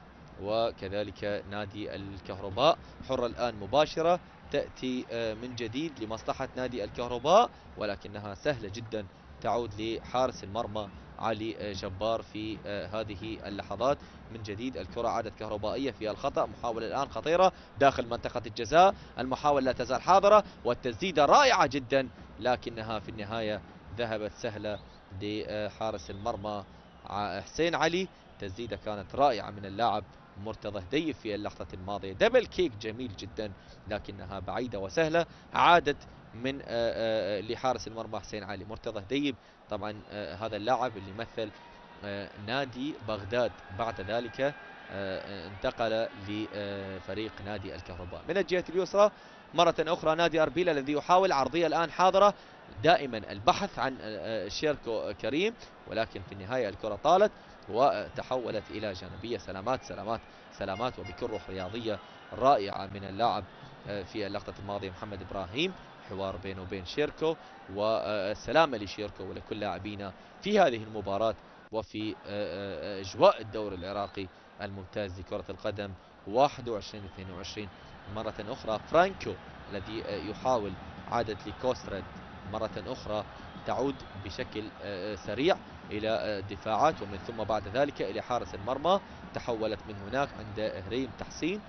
وكذلك نادي الكهرباء. حرة الآن مباشرة تأتي من جديد لمصلحة نادي الكهرباء، ولكنها سهلة جدا تعود لحارس المرمى علي جبار في هذه اللحظات. من جديد الكرة عادت كهربائية في الخطأ. محاولة الآن خطيرة داخل منطقة الجزاء، المحاولة لا تزال حاضرة والتسديدة رائعة جدا، لكنها في النهاية ذهبت سهلة لحارس المرمى حسين علي. تسديدة كانت رائعة من اللاعب مرتضى هديف في اللحظة الماضية. دبل كيك جميل جدا لكنها بعيدة وسهلة، عادت من لحارس المرمى حسين علي. مرتضى هديف طبعا هذا اللاعب اللي مثل نادي بغداد، بعد ذلك انتقل لفريق نادي الكهرباء. من الجهة اليسرى مرة أخرى نادي أربيل الذي يحاول عرضية الآن حاضرة، دائما البحث عن شيركو كريم، ولكن في النهاية الكرة طالت وتحولت إلى جانبية. سلامات سلامات سلامات، وبكل روح رياضية رائعة من اللاعب في اللقطة الماضية محمد إبراهيم. حوار بينه وبين شيركو، والسلامة لشيركو ولكل لاعبينا في هذه المباراة وفي أجواء الدوري العراقي الممتاز لكرة القدم 21-22. مرة أخرى فرانكو الذي يحاول عادة لكوسترد مرة أخرى، تعود بشكل سريع إلى الدفاعات ومن ثم بعد ذلك إلى حارس المرمى. تحولت من هناك عند هريم تحسين،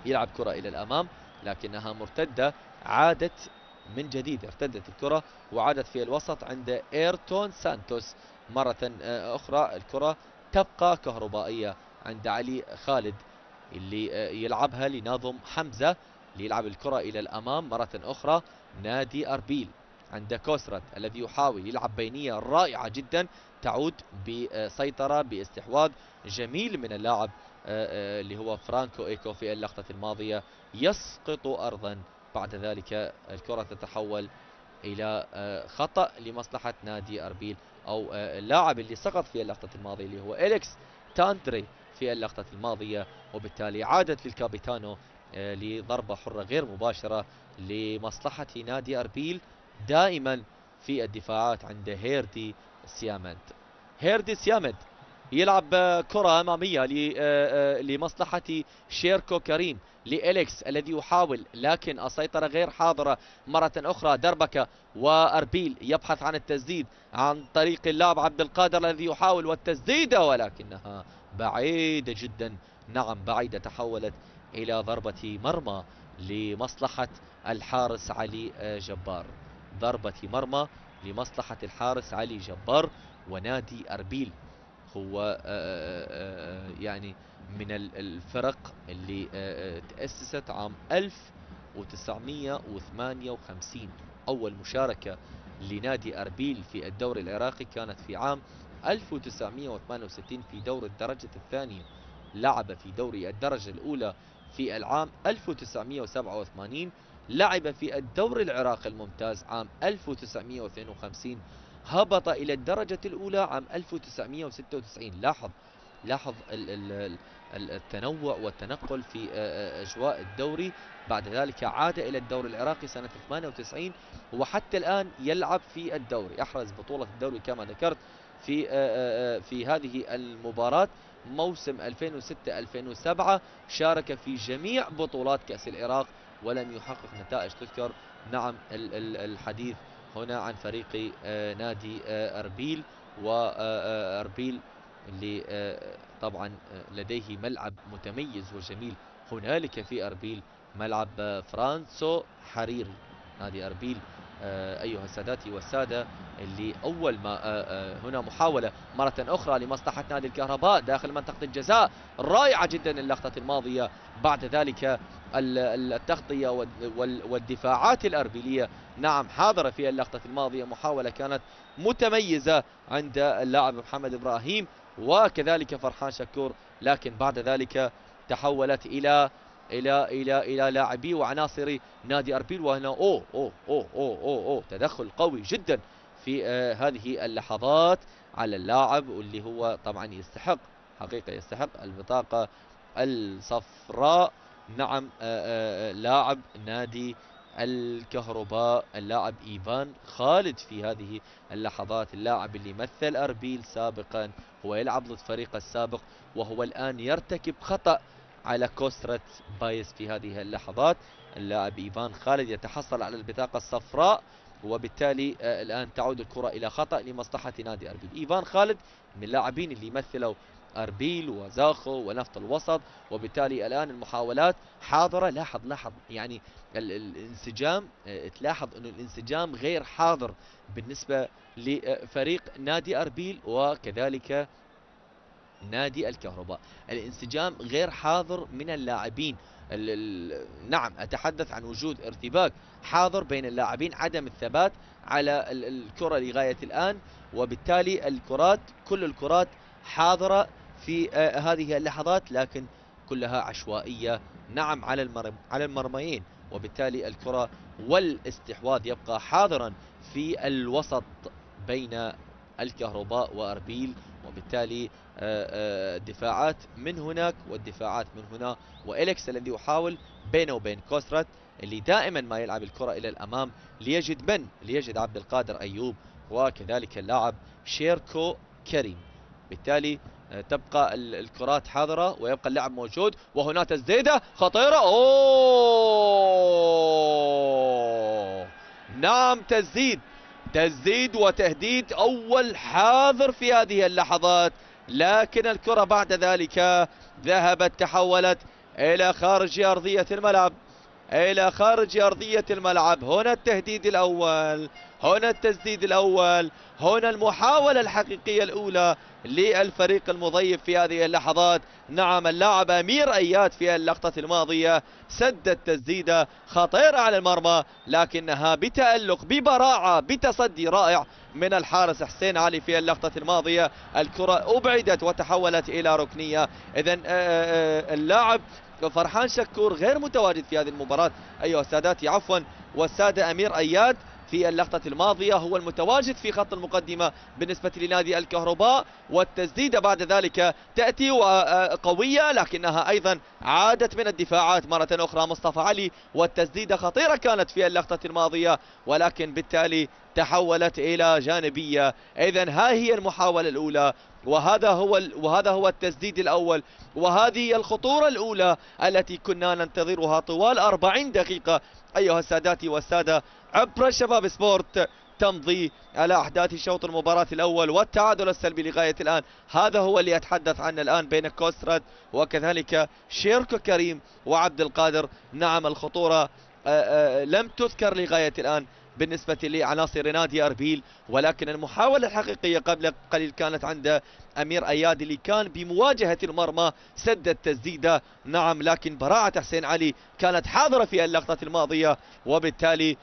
يلعب كرة إلى الأمام لكنها مرتدة، عادت من جديد، ارتدت الكرة وعادت في الوسط عند ايرتون سانتوس. مرة أخرى الكرة تبقى كهربائية عند علي خالد اللي يلعبها لناظم حمزة ليلعب الكرة إلى الأمام. مرة أخرى نادي أربيل عند كوسرت الذي يحاول يلعب بينية رائعة جدا، تعود بسيطرة باستحواذ جميل من اللاعب اللي هو فرانكو إيكو في اللقطة الماضية، يسقط أرضا. بعد ذلك الكرة تتحول إلى خطأ لمصلحة نادي أربيل، أو اللاعب اللي سقط في اللقطة الماضية اللي هو إليكس تاندري في اللقطة الماضية، وبالتالي عادت للكابيتانو لضربة حرة غير مباشرة لمصلحة نادي أربيل. دائما في الدفاعات عند هيردي سيامد. هيردي سيامد يلعب كرة أمامية لمصلحة شيركو كريم لإليكس الذي يحاول، لكن السيطرة غير حاضرة. مرة أخرى دربكة وأربيل يبحث عن التسديد عن طريق اللاعب عبد القادر الذي يحاول والتسديدة ولكنها بعيدة جدا، نعم بعيدة، تحولت إلى ضربة مرمى لمصلحة الحارس علي جبار. ضربة مرمى لمصلحة الحارس علي جبار. ونادي أربيل هو يعني من الفرق اللي تأسست عام 1958. أول مشاركة لنادي أربيل في الدوري العراقي كانت في عام 1968 في دور الدرجة الثانية. لعب في دوري الدرجة الأولى في العام 1987. لعب في الدوري العراقي الممتاز عام 1952. هبط إلى الدرجة الأولى عام 1996. لاحظ التنوع والتنقل في أجواء الدوري. بعد ذلك عاد إلى الدوري العراقي سنة 98 وحتى الآن يلعب في الدوري. أحرز بطولة الدوري كما ذكرت في هذه المباراة موسم 2006-2007. شارك في جميع بطولات كأس العراق ولم يحقق نتائج تذكر. نعم الحديث هنا عن فريق نادي أربيل، وأربيل اللي طبعا لديه ملعب متميز وجميل هنالك في أربيل، ملعب فرانسو حريري. نادي أربيل أيها السادة والسادة اللي أول ما هنا محاولة مرة أخرى لمصلحة نادي الكهرباء داخل منطقة الجزاء، رائعة جدا اللقطة الماضية. بعد ذلك التغطية والدفاعات الأربيلية نعم حاضرة في اللقطة الماضية. محاولة كانت متميزة عند اللاعب محمد إبراهيم وكذلك فرحان شكور، لكن بعد ذلك تحولت إلى لاعبي وعناصر نادي أربيل. وهنا أوه تدخل قوي جدا في هذه اللحظات على اللاعب واللي هو طبعا يستحق، حقيقة يستحق البطاقة الصفراء. نعم لاعب نادي الكهرباء اللاعب إيفان خالد في هذه اللحظات، اللاعب اللي مثل أربيل سابقا، هو يلعب ضد فريقه السابق وهو الآن يرتكب خطأ على كوسترت بايس في هذه اللحظات. اللاعب إيفان خالد يتحصل على البطاقة الصفراء وبالتالي الآن تعود الكرة إلى خطأ لمصلحة نادي أربيل. إيفان خالد من اللاعبين اللي مثلوا أربيل وزاخو ونفط الوسط، وبالتالي الآن المحاولات حاضرة. لاحظ يعني الانسجام، تلاحظ أنه الانسجام غير حاضر بالنسبة لفريق نادي أربيل وكذلك نادي الكهرباء. الانسجام غير حاضر من اللاعبين. نعم أتحدث عن وجود ارتباك حاضر بين اللاعبين، عدم الثبات على الكرة لغاية الآن، وبالتالي كل الكرات حاضرة في هذه اللحظات، لكن كلها عشوائية نعم على المرميين، وبالتالي الكرة والاستحواذ يبقى حاضرا في الوسط بين الكهرباء وأربيل، وبالتالي دفاعات من هناك والدفاعات من هنا، وإليكس الذي يحاول بينه وبين كوسرات اللي دائما ما يلعب الكرة إلى الأمام ليجد عبد القادر أيوب وكذلك اللاعب شيركو كريم. بالتالي تبقى الكرات حاضرة ويبقى اللعب موجود، وهنا تسديدة خطيرة. أوه نعم، تسديد وتهديد أول حاضر في هذه اللحظات، لكن الكرة بعد ذلك تحولت إلى خارج أرضية الملعب. هنا التهديد الأول، هنا التسديد الأول، هنا المحاولة الحقيقية الأولى للفريق المضيف في هذه اللحظات. نعم اللاعب أمير أياد في اللقطة الماضية سدد تسديدة خطيرة على المرمى، لكنها بتألق ببراعة بتصدي رائع من الحارس حسين علي في اللقطة الماضية. الكرة أبعدت وتحولت إلى ركنية. إذن اللاعب فرحان شكور غير متواجد في هذه المباراة أيها السادات، عفوا، والسادة أمير أياد في اللقطة الماضية هو المتواجد في خط المقدمة بالنسبة لنادي الكهرباء، والتسديدة بعد ذلك تأتي قوية لكنها أيضا عادت من الدفاعات مرة أخرى مصطفى علي، والتسديدة خطيرة كانت في اللقطة الماضية ولكن بالتالي تحولت إلى جانبية. إذن ها هي المحاولة الأولى، وهذا هو التسديد الأول، وهذه الخطورة الأولى التي كنا ننتظرها طوال 40 دقيقة أيها السادات والسادة عبر شباب سبورت. تمضي على أحداث شوط المباراة الأول والتعادل السلبي لغاية الآن، هذا هو اللي أتحدث عنه الآن بين كوسرات وكذلك شيركو كريم وعبد القادر. نعم الخطورة لم تذكر لغاية الآن بالنسبة لعناصر نادي أربيل، ولكن المحاولة الحقيقية قبل قليل كانت عند أمير أياد اللي كان بمواجهة المرمى سدد تسديدة. نعم لكن براعة حسين علي كانت حاضرة في اللقطة الماضية، وبالتالي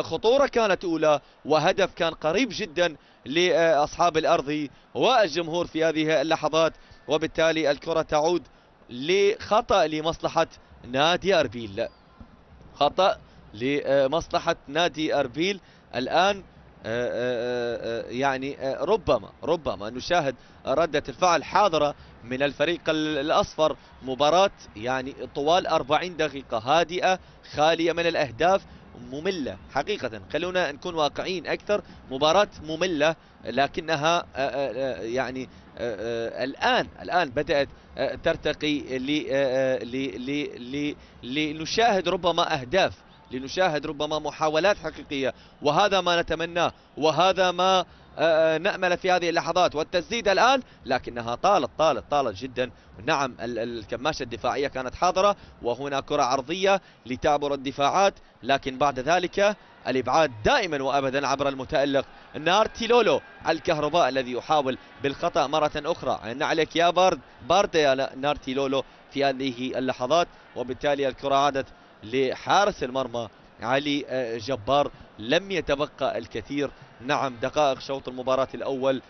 خطورة كانت أولى وهدف كان قريب جدا لأصحاب الأرض والجمهور في هذه اللحظات، وبالتالي الكرة تعود لخطأ لمصلحة نادي أربيل، خطأ لمصلحة نادي أربيل. الآن يعني ربما نشاهد ردة الفعل حاضرة من الفريق الأصفر. مباراة يعني طوال 40 دقيقة هادئة خالية من الأهداف، مملة حقيقة، خلونا نكون واقعيين أكثر، مباراة مملة لكنها يعني الآن بدأت ترتقي لنشاهد ربما أهداف، لنشاهد ربما محاولات حقيقية، وهذا ما نتمناه وهذا ما نأمل في هذه اللحظات. والتسديد الآن لكنها طالت جدا. نعم الكماشة الدفاعية كانت حاضرة، وهنا كرة عرضية لتعبر الدفاعات، لكن بعد ذلك الإبعاد دائما وأبدا عبر المتألق نارتيلولو الكهرباء الذي يحاول بالخطأ مرة أخرى. عنا عليك يا بارد يا نارتيلولو في هذه اللحظات، وبالتالي الكرة عادت لحارس المرمى علي جبار. لم يتبقى الكثير. نعم دقائق شوط المباراة الأول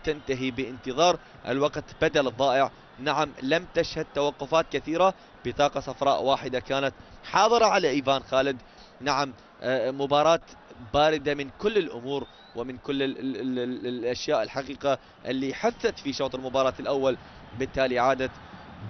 تنتهي بانتظار الوقت بدل الضائع. نعم لم تشهد توقفات كثيرة، بطاقة صفراء واحدة كانت حاضرة على إيفان خالد. نعم مباراة باردة من كل الأمور ومن كل الأشياء الحقيقة اللي حدثت في شوط المباراة الأول، بالتالي عادت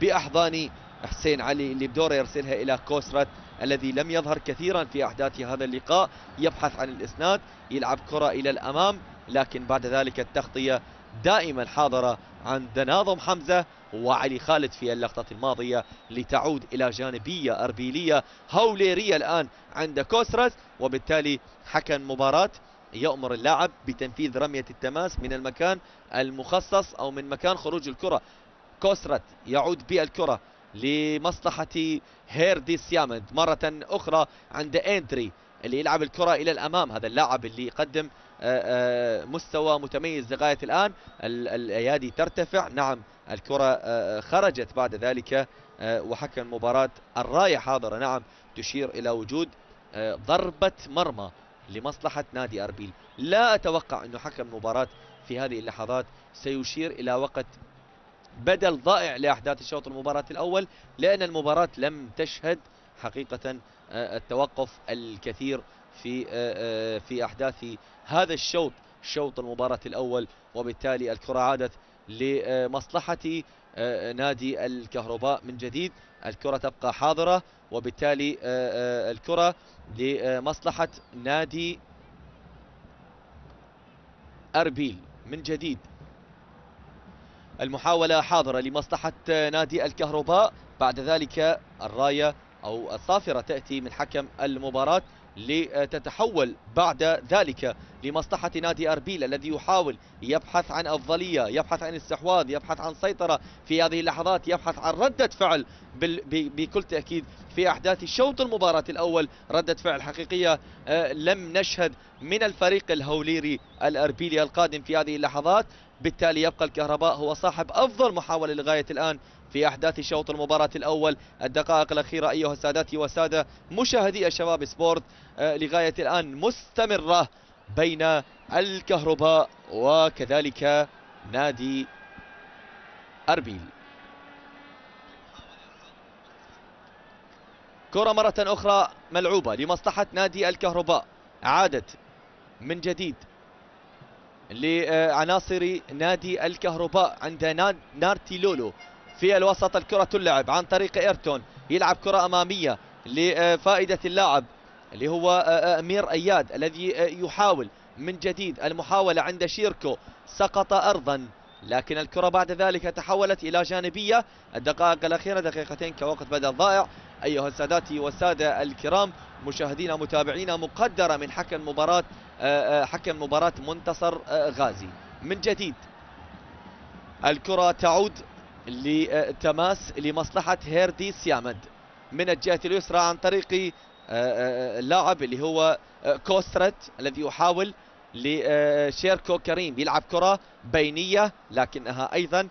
بأحضان حسين علي اللي بدوره يرسلها إلى كوسرات الذي لم يظهر كثيرا في أحداث هذا اللقاء، يبحث عن الإسناد، يلعب كرة إلى الأمام، لكن بعد ذلك التغطية دائما حاضرة عند ناظم حمزة وعلي خالد في اللقطة الماضية، لتعود إلى جانبية أربيلية هوليرية الآن عند كوسرات. وبالتالي حكم مباراة يأمر اللاعب بتنفيذ رمية التماس من المكان المخصص أو من مكان خروج الكرة. كوسرات يعود بالكرة لمصلحة هيردي سيامند مرة أخرى عند إندري اللي يلعب الكرة إلى الأمام، هذا اللاعب اللي يقدم مستوى متميز لغاية الآن. الأيادي ترتفع، نعم الكرة خرجت بعد ذلك، وحكم المباراة الراية حاضرة، نعم تشير إلى وجود ضربة مرمى لمصلحة نادي أربيل. لا أتوقع أنه حكم المباراة في هذه اللحظات سيشير إلى وقت بدل ضائع لأحداث الشوط المباراة الأول، لأن المباراة لم تشهد حقيقة التوقف الكثير في أحداث هذا الشوط، شوط المباراة الأول، وبالتالي الكرة عادت لمصلحة نادي الكهرباء من جديد. الكرة تبقى حاضرة، وبالتالي الكرة لمصلحة نادي أربيل من جديد. المحاولة حاضرة لمصلحة نادي الكهرباء، بعد ذلك الراية أو الصافرة تأتي من حكم المباراة لتتحول بعد ذلك لمصلحة نادي أربيل الذي يحاول يبحث عن أفضلية، يبحث عن استحواذ، يبحث عن سيطرة في هذه اللحظات، يبحث عن ردة فعل بكل تأكيد في أحداث الشوط المباراة الأول، ردة فعل حقيقية لم نشهد من الفريق الهوليري الأربيلي القادم في هذه اللحظات. بالتالي يبقى الكهرباء هو صاحب أفضل محاولة لغاية الآن في أحداث شوط المباراة الأول. الدقائق الأخيرة أيها السادات والسادة مشاهدي الشباب سبورت لغاية الآن مستمرة بين الكهرباء وكذلك نادي أربيل. كرة مرة أخرى ملعوبة لمصلحة نادي الكهرباء، عادت من جديد لعناصر نادي الكهرباء عند نارتي لولو في الوسط. الكرة تلعب عن طريق إيرتون، يلعب كرة أمامية لفائدة اللاعب اللي هو أمير أياد الذي يحاول من جديد. المحاولة عند شيركو سقط أرضا، لكن الكرة بعد ذلك تحولت إلى جانبية. الدقائق الأخيرة دقيقتين كوقت بدل ضائع أيها السادات والسادة الكرام، مشاهدينا متابعينا مقدرة من حكم مباراة حكم مباراة منتصر غازي. من جديد الكرة تعود لتماس لمصلحة هيردي سيامد من الجهة اليسرى عن طريق اللاعب اللي هو كوسترت الذي يحاول لشيركو كريم، يلعب كرة بينية لكنها أيضا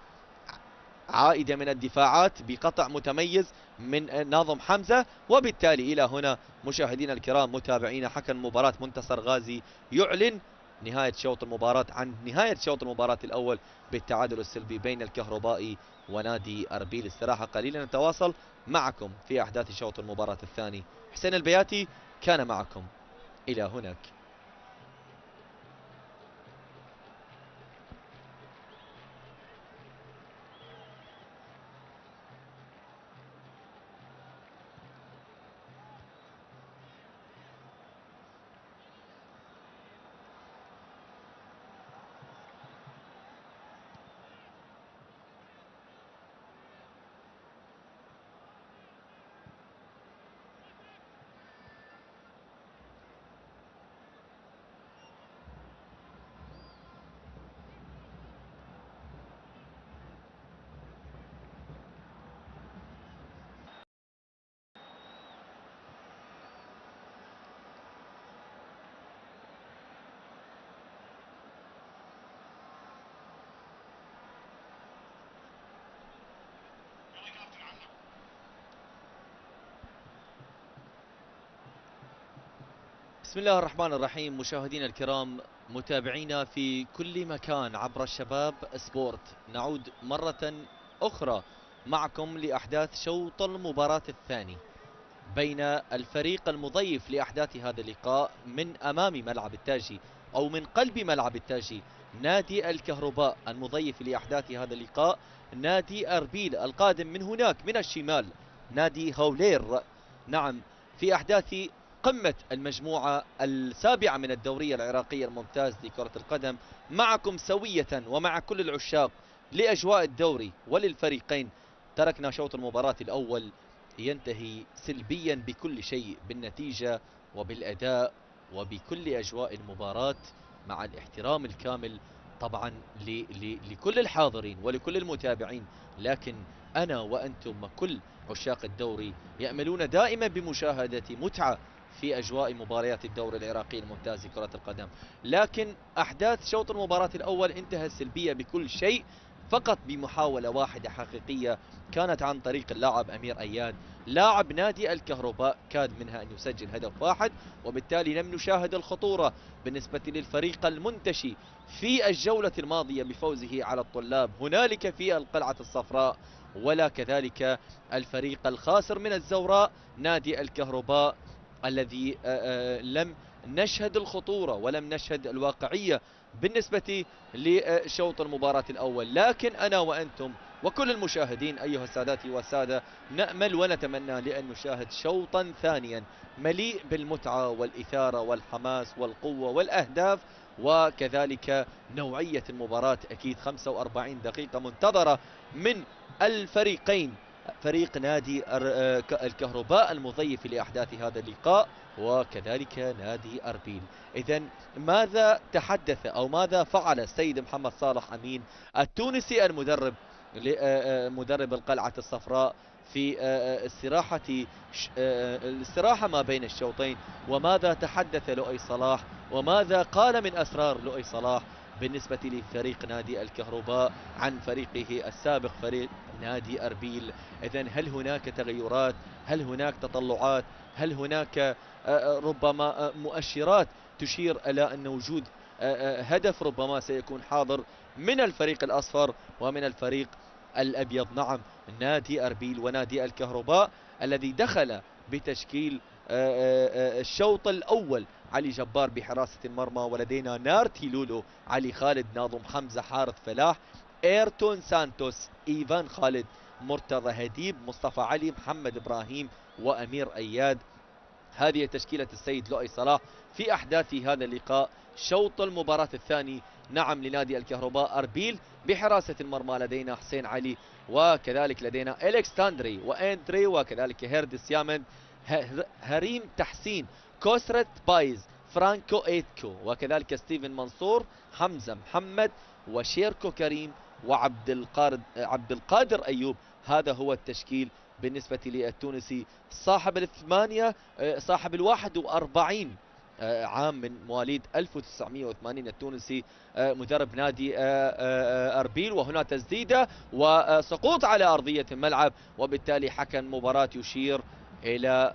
عائدة من الدفاعات بقطع متميز من ناظم حمزة. وبالتالي إلى هنا مشاهدينا الكرام متابعينا حكم مباراة منتصر غازي يعلن نهاية شوط المباراة عن نهاية شوط المباراة الأول بالتعادل السلبي بين الكهربائي ونادي أربيل. استراحة قليلا نتواصل معكم في أحداث شوط المباراة الثاني. حسين البياتي كان معكم، إلى هناك. بسم الله الرحمن الرحيم. مشاهدينا الكرام متابعينا في كل مكان عبر الشباب سبورت، نعود مرة أخرى معكم لأحداث شوط المباراة الثاني بين الفريق المضيف لأحداث هذا اللقاء من أمام ملعب التاجي أو من قلب ملعب التاجي نادي الكهرباء، المضيف لأحداث هذا اللقاء نادي أربيل، القادم من هناك من الشمال نادي هولير. نعم في أحداث قمة المجموعة السابعة من الدوري العراقي الممتاز لكرة القدم، معكم سوية ومع كل العشاق لأجواء الدوري وللفريقين. تركنا شوط المباراة الأول ينتهي سلبيا بكل شيء، بالنتيجة وبالأداء وبكل أجواء المباراة، مع الاحترام الكامل طبعا لكل الحاضرين ولكل المتابعين، لكن أنا وأنتم وكل عشاق الدوري يأملون دائما بمشاهدة متعة في أجواء مباريات الدوري العراقي الممتاز لكرة القدم. لكن أحداث شوط المباراة الأول انتهى سلبية بكل شيء، فقط بمحاولة واحدة حقيقية كانت عن طريق اللاعب أمير أياد لاعب نادي الكهرباء، كاد منها أن يسجل هدف واحد، وبالتالي لم نشاهد الخطورة بالنسبة للفريق المنتشي في الجولة الماضية بفوزه على الطلاب هنالك في القلعة الصفراء، ولا كذلك الفريق الخاسر من الزوراء نادي الكهرباء الذي لم نشهد الخطورة ولم نشهد الواقعية بالنسبة لشوط المباراة الأول. لكن أنا وأنتم وكل المشاهدين أيها السادات والسادة نأمل ونتمنى لأن نشاهد شوطا ثانيا مليء بالمتعة والإثارة والحماس والقوة والأهداف، وكذلك نوعية المباراة. أكيد 45 دقيقة منتظرة من الفريقين، فريق نادي الكهرباء المضيف لأحداث هذا اللقاء وكذلك نادي أربيل. إذا ماذا تحدث أو ماذا فعل السيد محمد صالح أمين التونسي المدرب مدرب القلعة الصفراء في الاستراحة ما بين الشوطين، وماذا تحدث لؤي صلاح وماذا قال من أسرار لؤي صلاح بالنسبة لفريق نادي الكهرباء عن فريقه السابق فريق نادي أربيل. إذن هل هناك تغيرات؟ هل هناك تطلعات؟ هل هناك ربما مؤشرات تشير إلى أن وجود هدف ربما سيكون حاضر من الفريق الأصفر ومن الفريق الأبيض؟ نعم، نادي أربيل ونادي الكهرباء الذي دخل بتشكيل الشوط الأول علي جبار بحراسة المرمى، ولدينا نارتي لولو، علي خالد، ناظم حمزة، حارث فلاح، ايرتون سانتوس، ايفان خالد، مرتضى هديب، مصطفى علي، محمد ابراهيم وامير اياد. هذه تشكيلة السيد لؤي صلاح في احداث هذا اللقاء شوط المباراة الثاني. نعم، لنادي الكهرباء أربيل بحراسة المرمى لدينا حسين علي، وكذلك لدينا إلكساندري وأندري، وكذلك هيردس يامن، هريم تحسين، كوسرت بايز، فرانكو ايتكو، وكذلك ستيفن منصور، حمزة محمد، وشيركو كريم، عبد القادر أيوب. هذا هو التشكيل بالنسبة للتونسي صاحب الثمانية صاحب 41 عام، من مواليد 1980 التونسي، مدرب نادي أربيل. وهنا تسديدة وسقوط على أرضية الملعب، وبالتالي حكم مباراة يشير إلى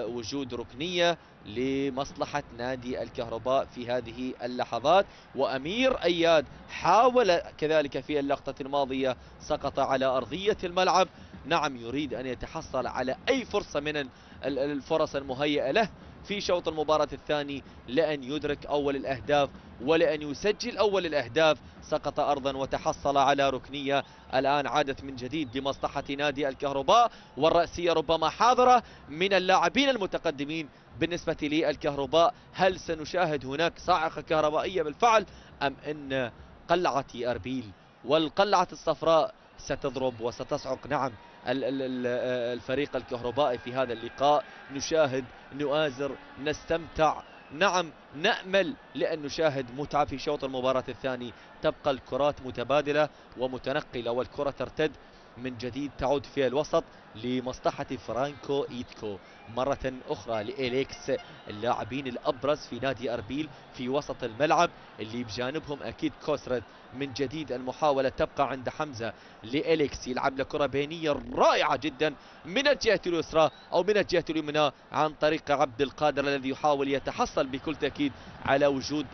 وجود ركنية لمصلحة نادي الكهرباء في هذه اللحظات. وأمير أياد حاول كذلك في اللقطة الماضية، سقط على أرضية الملعب. نعم، يريد أن يتحصل على أي فرصة من الفرص المهيئة له في شوط المباراة الثاني لأن يدرك أول الأهداف ولأن يسجل أول الأهداف. سقط أرضا وتحصل على ركنية. الآن عادت من جديد لمصلحة نادي الكهرباء، والرأسية ربما حاضرة من اللاعبين المتقدمين بالنسبة للكهرباء. هل سنشاهد هناك صاعقة كهربائية بالفعل، أم أن قلعة أربيل والقلعة الصفراء ستضرب وستصعق؟ نعم، الفريق الكهربائي في هذا اللقاء نشاهد، نؤازر، نستمتع. نعم، نأمل لأن نشاهد متعة في شوط المباراة الثاني. تبقى الكرات متبادلة ومتنقلة، والكرة ترتد من جديد، تعود في الوسط لمصلحة فرانكو إيتكو مرة أخرى لإليكس، اللاعبين الأبرز في نادي أربيل في وسط الملعب، اللي بجانبهم أكيد كوسرت. من جديد المحاولة تبقى عند حمزة لإليكس، يلعب لكرة بينية رائعة جدا من الجهة اليسرى أو من الجهة اليمنى عن طريق عبد القادر، الذي يحاول يتحصل بكل تأكيد على وجود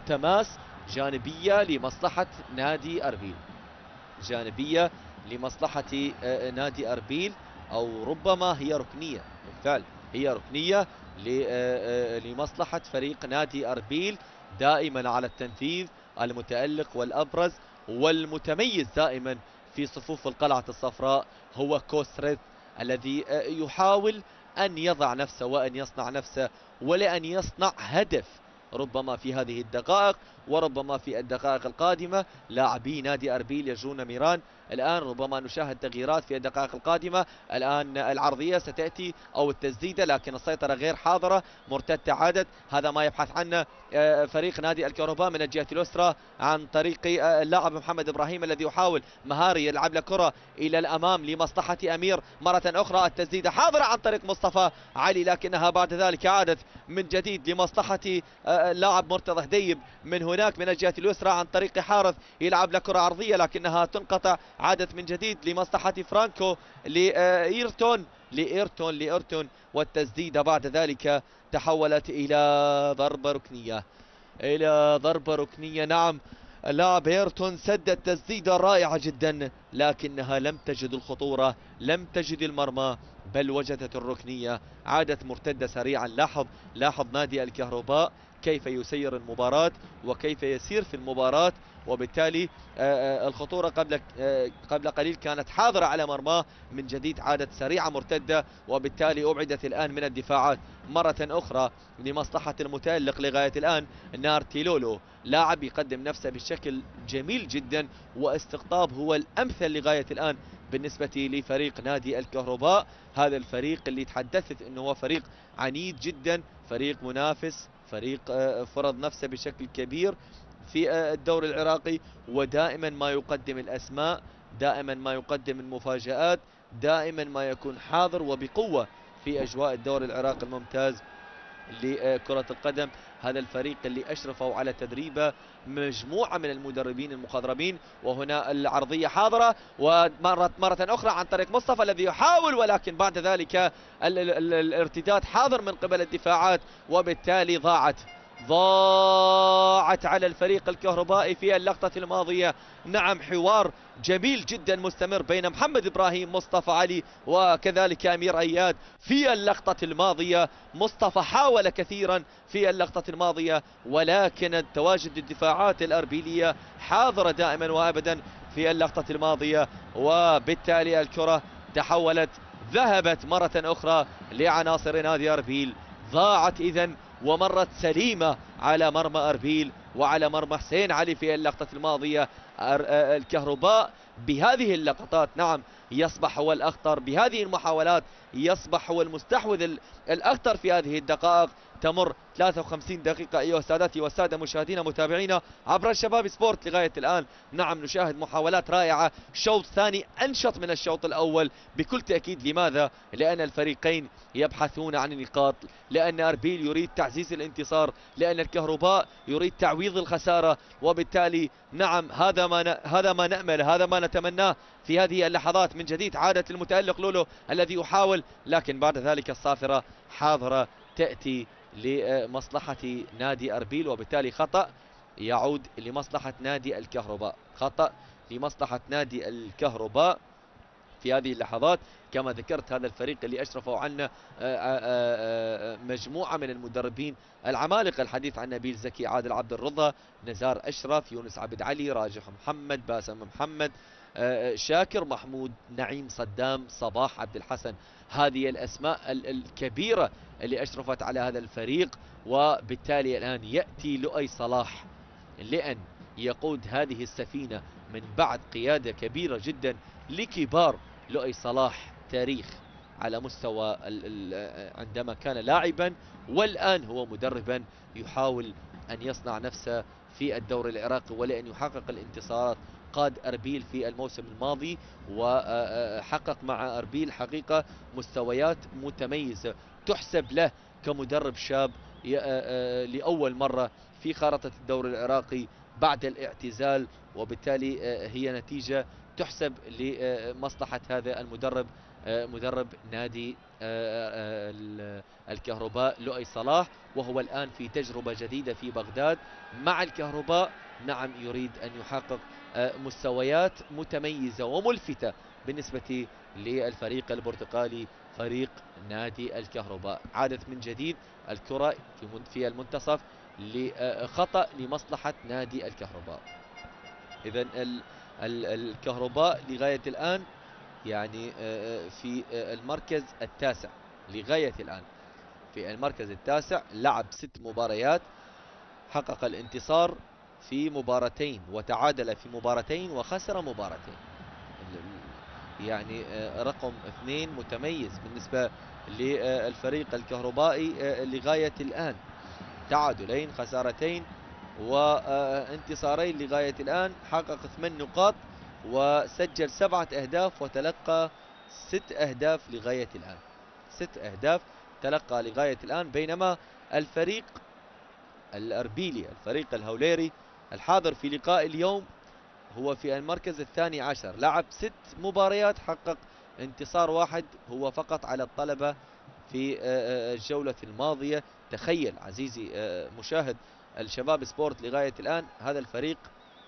تماس جانبية لمصلحة نادي أربيل، جانبية لمصلحة نادي أربيل، أو ربما هي ركنية. بالفعل هي ركنية لمصلحة فريق نادي أربيل. دائما على التنفيذ المتألق والأبرز والمتميز دائما في صفوف القلعة الصفراء هو كوسريث، الذي يحاول أن يضع نفسه وأن يصنع نفسه ولأن يصنع هدف ربما في هذه الدقائق وربما في الدقائق القادمة لاعبي نادي أربيل يجرون ميران. الآن ربما نشاهد تغييرات في الدقائق القادمة. الآن العرضية ستأتي أو التسديدة، لكن السيطرة غير حاضرة، مرتدة عادت. هذا ما يبحث عنه فريق نادي الكهرباء من الجهة اليسرى عن طريق اللاعب محمد إبراهيم الذي يحاول مهاري يلعب لكرة إلى الأمام لمصلحة أمير. مرة أخرى التسديدة حاضرة عن طريق مصطفى علي، لكنها بعد ذلك عادت من جديد لمصلحة اللاعب مرتضى هديب من هناك من الجهة اليسرى عن طريق حارث يلعب لكرة عرضية لكنها تنقطع. عادت من جديد لمصلحة فرانكو لإيرتون والتسديدة بعد ذلك تحولت إلى ضربة ركنية. نعم، اللاعب ايرتون سدد تسديدة رائعة جدا لكنها لم تجد الخطورة، لم تجد المرمى، بل وجدت الركنية. عادت مرتدة سريعا. لاحظ نادي الكهرباء كيف يسير المباراة وكيف يسير في المباراة، وبالتالي الخطورة قبل قليل كانت حاضرة على مرماه. من جديد عادت سريعة مرتدة، وبالتالي أبعدت الآن من الدفاعات مرة أخرى لمصلحة المتألق لغاية الآن نارتيلولو. لاعب يقدم نفسه بشكل جميل جدا، واستقطاب هو الأمثل لغاية الآن بالنسبة لفريق نادي الكهرباء. هذا الفريق اللي تحدثت أنه هو فريق عنيد جدا، فريق منافس، فريق فرض نفسه بشكل كبير في الدوري العراقي، ودائما ما يقدم الأسماء، دائما ما يقدم المفاجآت، دائما ما يكون حاضر وبقوة في أجواء الدوري العراقي الممتاز لكرة القدم. هذا الفريق اللي أشرفوا على تدريبه مجموعة من المدربين المخضرمين. وهنا العرضية حاضرة مرة أخرى عن طريق مصطفى الذي يحاول، ولكن بعد ذلك الارتداد حاضر من قبل الدفاعات، وبالتالي ضاعت على الفريق الكهربائي في اللقطة الماضية. نعم، حوار جميل جدا مستمر بين محمد إبراهيم، مصطفى علي، وكذلك أمير أياد في اللقطة الماضية. مصطفى حاول كثيرا في اللقطة الماضية، ولكن تواجد الدفاعات الأربيلية حاضرة دائما وأبدا في اللقطة الماضية، وبالتالي الكرة ذهبت مرة أخرى لعناصر نادي أربيل. ضاعت إذن ومرت سليمة على مرمى أربيل وعلى مرمى حسين علي في اللقطة الماضية. الكهرباء بهذه اللقطات نعم يصبح هو الأخطر، بهذه المحاولات يصبح هو المستحوذ الأخطر في هذه الدقائق. تمر 53 دقيقة أيها السادة والسادة مشاهدينا متابعينا عبر الشباب سبورت لغاية الآن. نعم، نشاهد محاولات رائعة، شوط ثاني أنشط من الشوط الأول بكل تأكيد. لماذا؟ لأن الفريقين يبحثون عن النقاط، لأن أربيل يريد تعزيز الانتصار، لأن الكهرباء يريد تعويض الخسارة، وبالتالي نعم هذا ما نأمل، هذا ما نتمناه في هذه اللحظات. من جديد عادة المتألق لولو الذي يحاول، لكن بعد ذلك الصافرة حاضرة تأتي لمصلحة نادي أربيل، وبالتالي خطأ يعود لمصلحة نادي الكهرباء. خطأ لمصلحة نادي الكهرباء في هذه اللحظات. كما ذكرت هذا الفريق اللي أشرفوا عنه مجموعة من المدربين العمالقة، الحديث عن نبيل زكي، عادل عبد الرضا، نزار أشرف، يونس عبد علي، راجح محمد، باسم محمد، شاكر محمود، نعيم صدام، صباح عبد الحسن. هذه الأسماء الكبيرة اللي أشرفت على هذا الفريق، وبالتالي الآن يأتي لؤي صلاح لأن يقود هذه السفينة من بعد قيادة كبيرة جدا لكبار لؤي صلاح تاريخ على مستوى عندما كان لاعبا والآن هو مدربا، يحاول أن يصنع نفسه في الدوري العراقي ولأن يحقق الانتصارات. قاد أربيل في الموسم الماضي وحقق مع أربيل حقيقة مستويات متميزة تحسب له كمدرب شاب لأول مرة في خارطة الدوري العراقي بعد الاعتزال، وبالتالي هي نتيجة تحسب لمصلحة هذا المدرب، مدرب نادي الكهرباء لؤي صلاح، وهو الآن في تجربة جديدة في بغداد مع الكهرباء. نعم، يريد أن يحقق مستويات متميزة وملفتة بالنسبة للفريق البرتقالي فريق نادي الكهرباء. عادت من جديد الكرة في المنتصف لخطأ لمصلحة نادي الكهرباء. إذن الكهرباء لغاية الآن يعني في المركز التاسع لغاية الآن، في المركز التاسع، لعب 6 مباريات، حقق الانتصار في مباراتين وتعادل في مباراتين وخسر مباراتين. يعني رقم 2 متميز بالنسبة للفريق الكهربائي لغاية الآن. تعادلين، خسارتين، وانتصارين لغاية الآن. حقق 8 نقاط وسجل 7 أهداف وتلقى 6 أهداف لغاية الآن. 6 أهداف تلقى لغاية الآن. بينما الفريق الأربيلي، الفريق الهوليري الحاضر في لقاء اليوم، هو في المركز الثاني عشر. لعب 6 مباريات، حقق انتصار واحد هو فقط على الطلبة في الجولة الماضية. تخيل عزيزي مشاهد الشباب سبورت لغاية الآن، هذا الفريق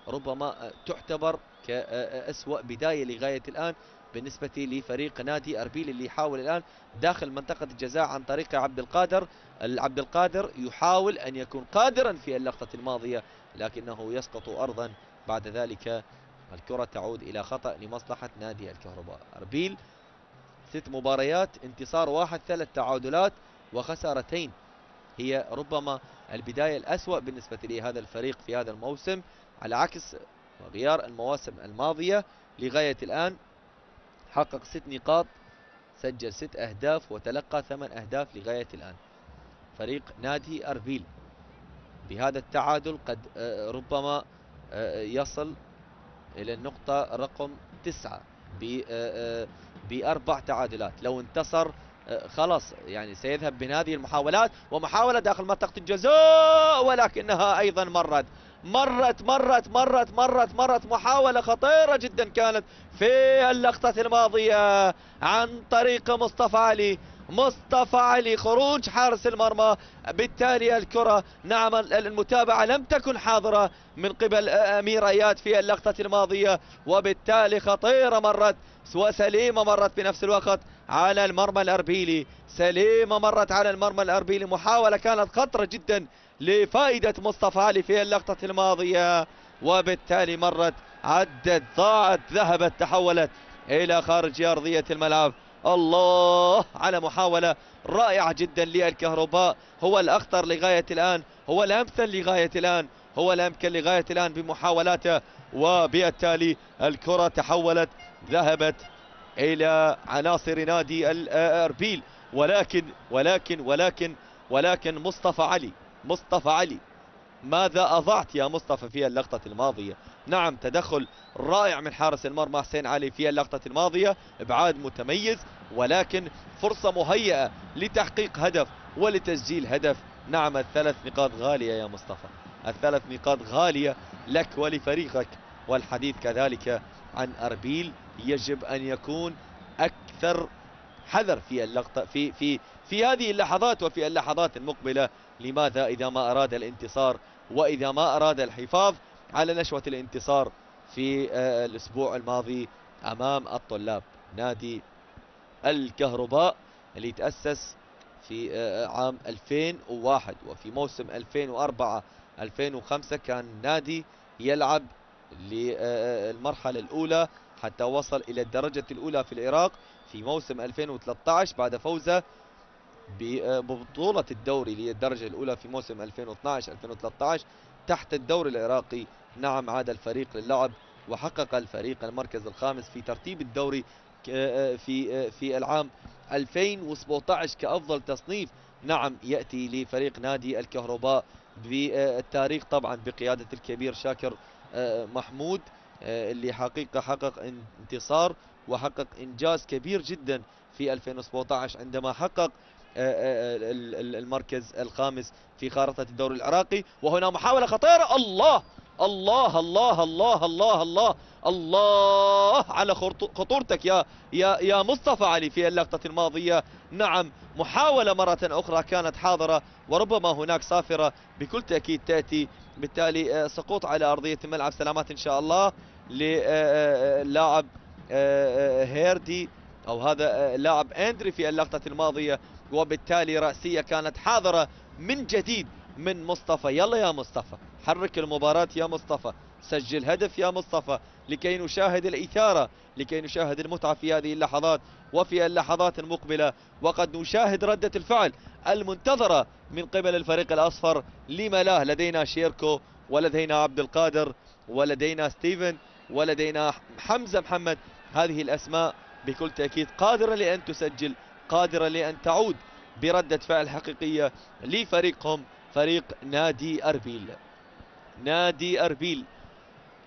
ربما تعتبر كأسوأ بداية لغاية الآن بالنسبة لفريق نادي أربيل، اللي يحاول الآن داخل منطقة الجزاء عن طريق عبد القادر. عبد القادر يحاول أن يكون قادرا في اللقطة الماضية لكنه يسقط أرضا. بعد ذلك الكرة تعود إلى خطأ لمصلحة نادي الكهرباء. أربيل 6 مباريات، انتصار واحد، 3 تعادلات وخسارتين. هي ربما البداية الأسوأ بالنسبة لهذا الفريق في هذا الموسم، على عكس غيار المواسم الماضية. لغاية الآن حقق 6 نقاط، سجل 6 أهداف وتلقى 8 أهداف لغاية الآن. فريق نادي أربيل بهذا التعادل قد ربما يصل إلى النقطة رقم 9 ب4 تعادلات. لو انتصر خلاص يعني سيذهب بين هذه المحاولات، ومحاولة داخل منطقة الجزاء ولكنها أيضا مرت محاولة خطيرة جدا كانت في اللقطة الماضية عن طريق مصطفى علي، خروج حارس المرمى. بالتالي الكرة نعم المتابعة لم تكن حاضرة من قبل أمير اياد في اللقطة الماضية، وبالتالي خطيرة مرت وسليمة مرت بنفس الوقت على المرمى الأربيلي. سليمة مرت على المرمى الأربيلي، محاولة كانت خطرة جدا لفائدة مصطفى علي في اللقطة الماضية، وبالتالي مرت، عدت، ضاعت، ذهبت، تحولت إلى خارج أرضية الملعب. الله على محاولة رائعة جدا للكهرباء. هو الأخطر لغاية الآن، هو الأمثل لغاية الآن، هو الأمكن لغاية الآن بمحاولاته، وبالتالي الكرة تحولت، ذهبت إلى عناصر نادي أربيل. ولكن مصطفى علي ماذا أضعت يا مصطفى في اللقطة الماضية؟ نعم تدخل رائع من حارس المرمى حسين علي في اللقطة الماضية، إبعاد متميز، ولكن فرصة مهيئة لتحقيق هدف ولتسجيل هدف. نعم ال3 نقاط غالية يا مصطفى، ال3 نقاط غالية لك ولفريقك. والحديث كذلك عن أربيل، يجب أن يكون أكثر حذر في اللقطة في هذه اللحظات وفي اللحظات المقبلة. لماذا؟ إذا ما أراد الانتصار وإذا ما أراد الحفاظ على نشوة الانتصار في الأسبوع الماضي أمام الطلاب. نادي الكهرباء اللي تأسس في عام 2001 وفي موسم 2004-2005 كان نادي يلعب للمرحلة الأولى حتى وصل إلى الدرجة الأولى في العراق في موسم 2013 بعد فوزه ببطولة الدوري للدرجة الأولى في موسم 2012-2013 تحت الدوري العراقي. نعم عاد الفريق للعب وحقق الفريق المركز الخامس في ترتيب الدوري في العام 2017 كأفضل تصنيف. نعم يأتي لفريق نادي الكهرباء بالتاريخ طبعا بقيادة الكبير شاكر محمود، اللي حقيقة حقق انتصار وحقق إنجاز كبير جدا في 2017 عندما حقق المركز الخامس في خارطة الدوري العراقي. وهنا محاولة خطيرة، الله الله الله الله الله الله الله على خطورتك يا مصطفى علي في اللقطة الماضية. نعم محاولة مرة أخرى كانت حاضرة، وربما هناك صافرة بكل تأكيد تأتي، بالتالي سقوط على أرضية الملعب. سلامات إن شاء الله للاعب هيردي أو هذا اللاعب أندري في اللقطة الماضية، وبالتالي رأسية كانت حاضرة من جديد من مصطفى. يلا يا مصطفى حرك المباراة يا مصطفى، سجل هدف يا مصطفى لكي نشاهد الإثارة، لكي نشاهد المتعة في هذه اللحظات وفي اللحظات المقبلة، وقد نشاهد ردة الفعل المنتظرة من قبل الفريق الأصفر. لما لا؟ لدينا شيركو، ولدينا عبد القادر، ولدينا ستيفن، ولدينا حمزة محمد. هذه الأسماء بكل تأكيد قادرة لأن تسجل، قادرة لأن تعود بردة فعل حقيقية لفريقهم، فريق نادي أربيل. نادي أربيل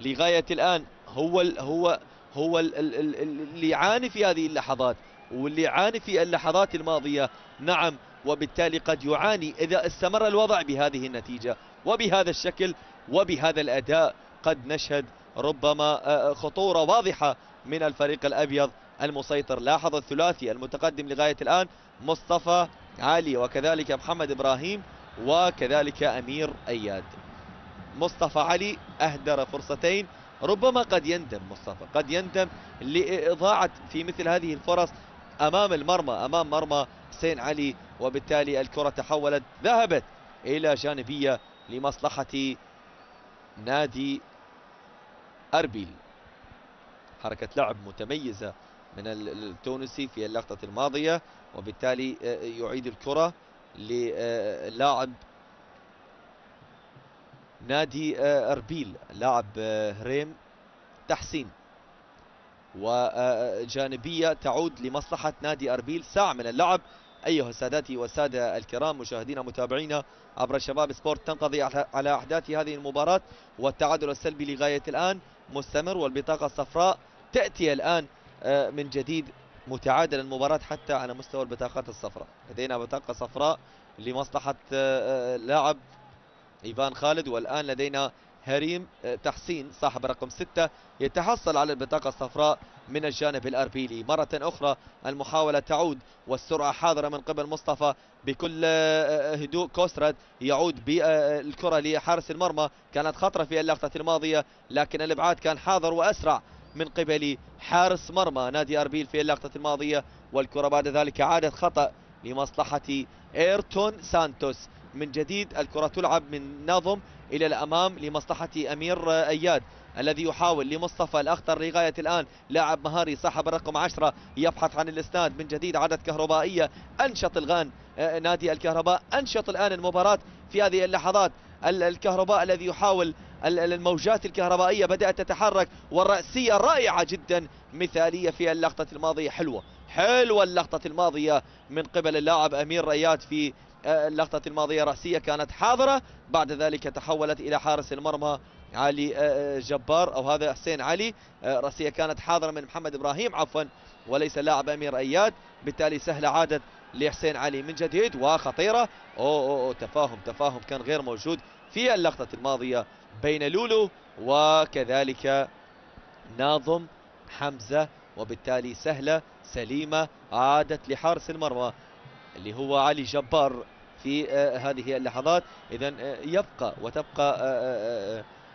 لغاية الآن هو اللي يعاني في هذه اللحظات، واللي يعاني في اللحظات الماضية. نعم، وبالتالي قد يعاني إذا استمر الوضع بهذه النتيجة وبهذا الشكل وبهذا الأداء. قد نشهد ربما خطورة واضحة من الفريق الأبيض المسيطر. لاحظ الثلاثي المتقدم لغاية الآن: مصطفى، علي، وكذلك محمد إبراهيم، وكذلك أمير أياد. مصطفى علي أهدر فرصتين، ربما قد يندم مصطفى، قد يندم لإضاعة في مثل هذه الفرص أمام المرمى، أمام مرمى حسين علي، وبالتالي الكرة تحولت، ذهبت إلى جانبية لمصلحة نادي أربيل. حركة لعب متميزة من التونسي في اللقطة الماضية، وبالتالي يعيد الكرة للاعب نادي أربيل، لاعب هريم تحسين، وجانبية تعود لمصلحة نادي أربيل. ساعة من اللعب أيها سادتي والسادة الكرام، مشاهدينا متابعينا عبر شباب سبورت، تنقضي على أحداث هذه المباراة، والتعادل السلبي لغاية الآن مستمر، والبطاقة الصفراء تأتي الآن من جديد. متعادل المباراة حتى على مستوى البطاقات الصفراء. لدينا بطاقة صفراء لمصلحة لاعب إيفان خالد، والآن لدينا هريم تحسين صاحب رقم 6 يتحصل على البطاقة الصفراء من الجانب الأربيلي. مرة أخرى المحاولة تعود والسرعة حاضرة من قبل مصطفى بكل هدوء. كوستراد يعود بالكرة لحارس المرمى، كانت خطرة في اللقطة الماضية لكن الإبعاد كان حاضر وأسرع من قبل حارس مرمى نادي أربيل في اللقطة الماضية، والكرة بعد ذلك عادت خطأ لمصلحة إيرتون سانتوس. من جديد الكرة تلعب من نظم إلى الأمام لمصلحة أمير أياد، الذي يحاول لمصطفى الأخطر لغاية الآن، لاعب مهاري صاحب الرقم 10 يبحث عن الإسناد. من جديد عدد كهربائية، أنشط الغان نادي الكهرباء، أنشط الآن المباراة في هذه اللحظات. الكهرباء الذي يحاول، الموجات الكهربائية بدأت تتحرك، والرأسية رائعة جدا، مثالية في اللقطة الماضية. حلوة اللقطة الماضية من قبل اللاعب أمير أياد في اللقطة الماضية. رأسية كانت حاضرة، بعد ذلك تحولت إلى حارس المرمى علي جبار، أو هذا حسين علي. رأسية كانت حاضرة من محمد إبراهيم عفوا، وليس اللاعب أمير أياد، بالتالي سهلة عادت لحسين علي من جديد، وخطيرة. تفاهم كان غير موجود في اللقطة الماضية بين لولو وكذلك ناظم حمزة، وبالتالي سهلة سليمة عادت لحارس المرمى اللي هو علي جبار في هذه اللحظات. إذن يبقى وتبقى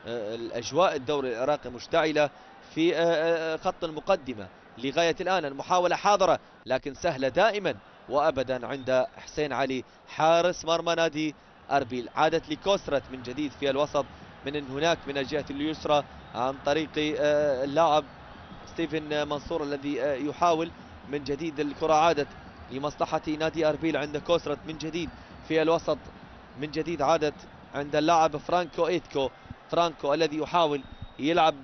الأجواء الدوري العراقي مشتعلة في خط المقدمة لغاية الآن. المحاولة حاضرة لكن سهلة دائما وأبدا عند حسين علي حارس مرمى نادي أربيل. عادت لكوسرت من جديد في الوسط، من هناك من الجهة اليسرى عن طريق اللاعب ستيفن منصور الذي يحاول من جديد. الكرة عادت لمصلحة نادي أربيل عند كوسرت من جديد في الوسط، من جديد عادت عند اللاعب فرانكو الذي يحاول يلعب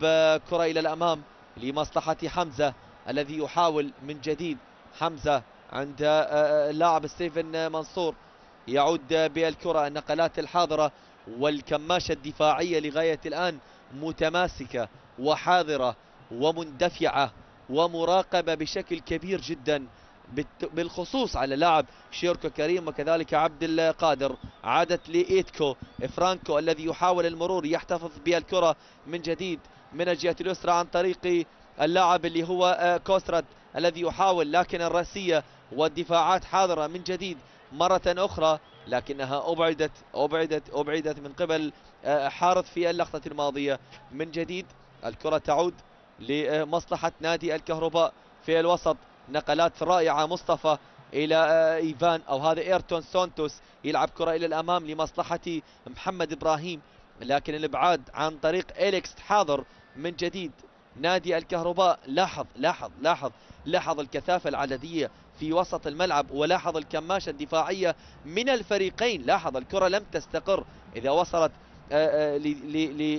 كرة إلى الأمام لمصلحة حمزة الذي يحاول من جديد. حمزة عند اللاعب ستيفن منصور يعود بالكرة. النقلات الحاضرة والكماشة الدفاعية لغاية الآن متماسكة وحاضرة ومندفعة ومراقبة بشكل كبير جدا، بالخصوص على لاعب شيركو كريم وكذلك عبد القادر. عادت لإيتكو فرانكو الذي يحاول المرور، يحتفظ بالكرة من جديد من الجهة اليسرى عن طريق اللاعب اللي هو كوستراد الذي يحاول، لكن الرأسية والدفاعات حاضرة من جديد مرة أخرى، لكنها أبعدت من قبل حارث في اللقطة الماضية. من جديد الكرة تعود لمصلحة نادي الكهرباء في الوسط. نقلات رائعة، مصطفى إلى إيفان، أو هذا إيرتون سانتوس يلعب كرة إلى الأمام لمصلحة محمد إبراهيم، لكن الإبعاد عن طريق إليكس حاضر من جديد. نادي الكهرباء لاحظ الكثافة العددية في وسط الملعب. ولاحظ الكماشة الدفاعية من الفريقين، لاحظ الكرة لم تستقر، إذا وصلت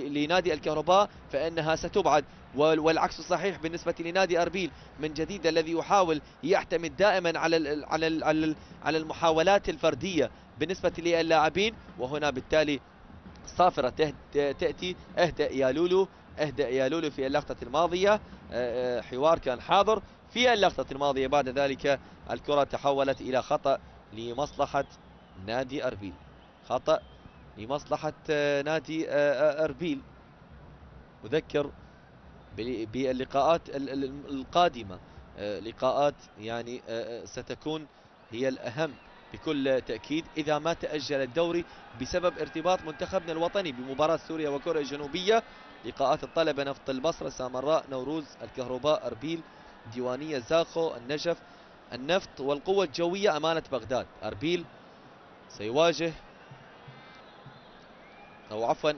لنادي الكهرباء فإنها ستبعد، والعكس صحيح بالنسبة لنادي أربيل من جديد الذي يحاول يعتمد دائما على المحاولات الفردية بالنسبة للاعبين. وهنا بالتالي صافرة تأتي، اهدأ يا لولو، اهدأ يا لولو في اللقطة الماضية. حوار كان حاضر في اللقطة الماضية. بعد ذلك الكرة تحولت إلى خطأ لمصلحة نادي أربيل، خطأ لمصلحة نادي أربيل. أذكر باللقاءات القادمة، لقاءات يعني ستكون هي الأهم بكل تأكيد إذا ما تأجل الدوري بسبب ارتباط منتخبنا الوطني بمباراة سوريا وكوريا الجنوبية. لقاءات الطلبة نفط البصرة، سامراء، نوروز، الكهرباء، أربيل، ديوانية، زاخو، النجف، النفط، والقوة الجوية، أمانة بغداد. أربيل سيواجه، أو عفوا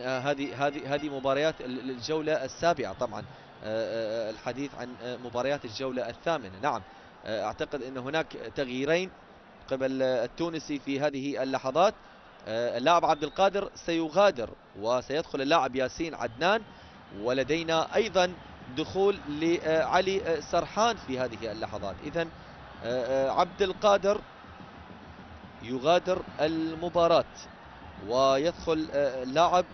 هذه مباريات الجولة السابعة طبعا، الحديث عن مباريات الجولة الثامنة. نعم، أعتقد أن هناك تغييرين قبل التونسي في هذه اللحظات. اللاعب عبد القادر سيغادر وسيدخل اللاعب ياسين عدنان، ولدينا أيضا دخول لعلي سرحان في هذه اللحظات. إذن عبد القادر يغادر المباراة ويدخل اللاعب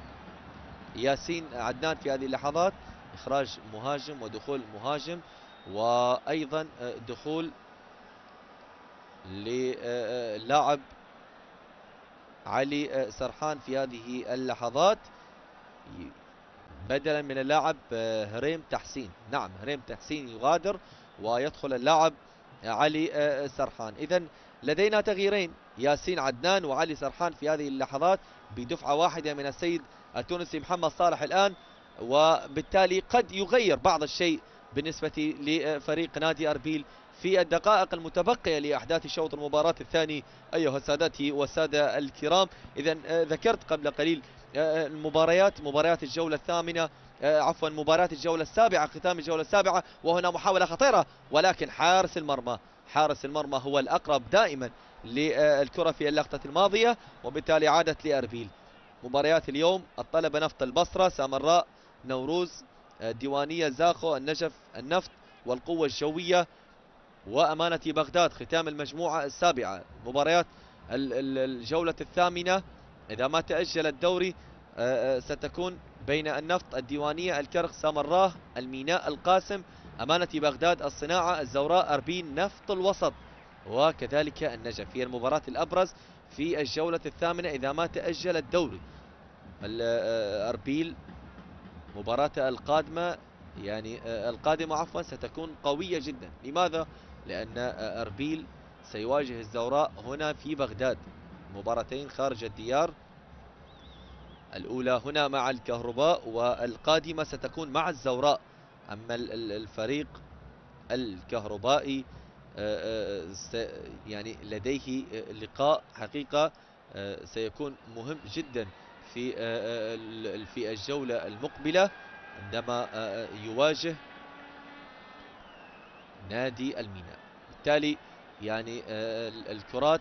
ياسين عدنان في هذه اللحظات. إخراج مهاجم ودخول مهاجم، وأيضا دخول للاعب علي سرحان في هذه اللحظات بدلا من اللاعب هريم تحسين. نعم، هريم تحسين يغادر ويدخل اللاعب علي سرحان. إذن لدينا تغييرين، ياسين عدنان وعلي سرحان في هذه اللحظات بدفعة واحدة من السيد التونسي محمد صالح الآن، وبالتالي قد يغير بعض الشيء بالنسبة لفريق نادي أربيل في الدقائق المتبقية لأحداث شوط المباراة الثاني أيها السادة والسادة الكرام. إذن ذكرت قبل قليل مباريات الجولة الثامنة، عفوا مباراة الجولة السابعة، ختام الجولة السابعة، وهنا محاولة خطيرة، ولكن حارس المرمى هو الأقرب دائما للكرة في اللقطة الماضية، وبالتالي عادت لأربيل. مباريات اليوم: الطلبة نفط البصرة، سامراء، نوروز، ديوانية، زاخو، النجف، النفط، والقوة الجوية، وأمانة بغداد. ختام المجموعة السابعة. مباريات الجولة الثامنة إذا ما تأجل الدوري ستكون بين النفط، الديوانية، الكرخ، سامراء، الميناء، القاسم، أمانة بغداد، الصناعة، الزوراء، أربيل، نفط الوسط، وكذلك النجف. هي المباراة الأبرز في الجولة الثامنة إذا ما تأجل الدوري. أربيل مباراة القادمة القادمة عفوا ستكون قوية جدا. لماذا؟ لأن أربيل سيواجه الزوراء هنا في بغداد، مباراتين خارج الديار، الأولى هنا مع الكهرباء والقادمة ستكون مع الزوراء. أما الفريق الكهربائي يعني لديه لقاء حقيقة سيكون مهم جدا في الجولة المقبلة عندما يواجه نادي الميناء. بالتالي يعني الكرات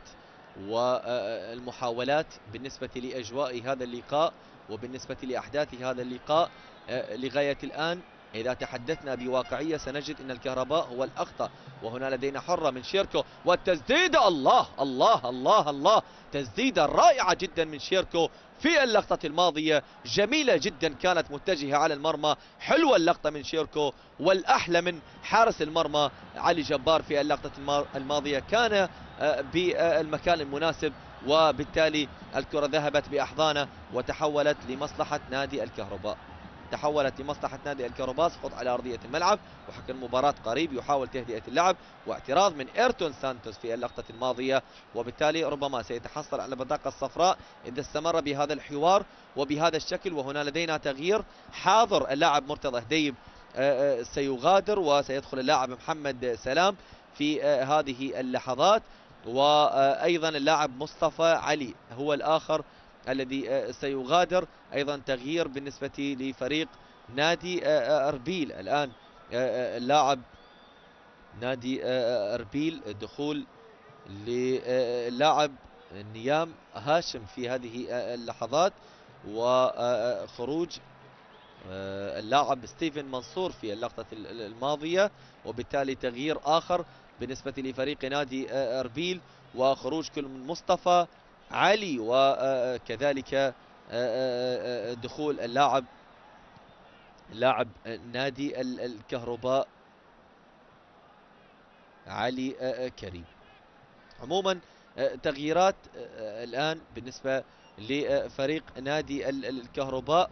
والمحاولات بالنسبة لأجواء هذا اللقاء وبالنسبة لأحداث هذا اللقاء لغاية الآن إذا تحدثنا بواقعية سنجد أن الكهرباء هو الأخطأ. وهنا لدينا حرة من شيركو، والتسديدة الله الله الله الله، تسديدة رائعة جدا من شيركو في اللقطة الماضية، جميلة جدا، كانت متجهة على المرمى. حلوة اللقطة من شيركو، والأحلى من حارس المرمى علي جبار في اللقطة الماضية، كان بالمكان المناسب، وبالتالي الكرة ذهبت بأحضانه وتحولت لمصلحة نادي الكهرباء. سقط على أرضية الملعب، وحكم المباراة قريب يحاول تهدئة اللعب، واعتراض من إيرتون سانتوس في اللقطة الماضية، وبالتالي ربما سيتحصل على البطاقة الصفراء إذا استمر بهذا الحوار وبهذا الشكل. وهنا لدينا تغيير حاضر، اللاعب مرتضى هديب سيغادر وسيدخل اللاعب محمد سلام في هذه اللحظات، وأيضا اللاعب مصطفى علي هو الآخر الذي سيغادر. أيضا تغيير بالنسبة لفريق نادي أربيل. الآن اللاعب نادي أربيل دخول للاعب نيام هاشم في هذه اللحظات، وخروج اللاعب ستيفن منصور في اللقطة الماضية، وبالتالي تغيير آخر بالنسبة لفريق نادي أربيل، وخروج كل من مصطفى علي، وكذلك دخول لاعب نادي الكهرباء علي كريم. عموما تغييرات الآن بالنسبة لفريق نادي الكهرباء،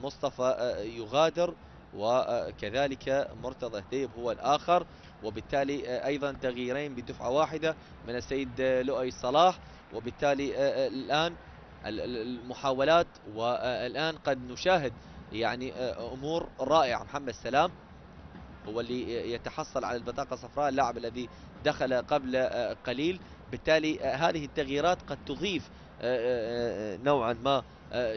مصطفى يغادر، وكذلك مرتضى هديب هو الآخر، وبالتالي أيضا تغييرين بدفعة واحدة من السيد لؤي صلاح، وبالتالي الآن المحاولات، والآن قد نشاهد يعني أمور رائعة. محمد سلام هو اللي يتحصل على البطاقة الصفراء، اللاعب الذي دخل قبل قليل، بالتالي هذه التغييرات قد تضيف نوعا ما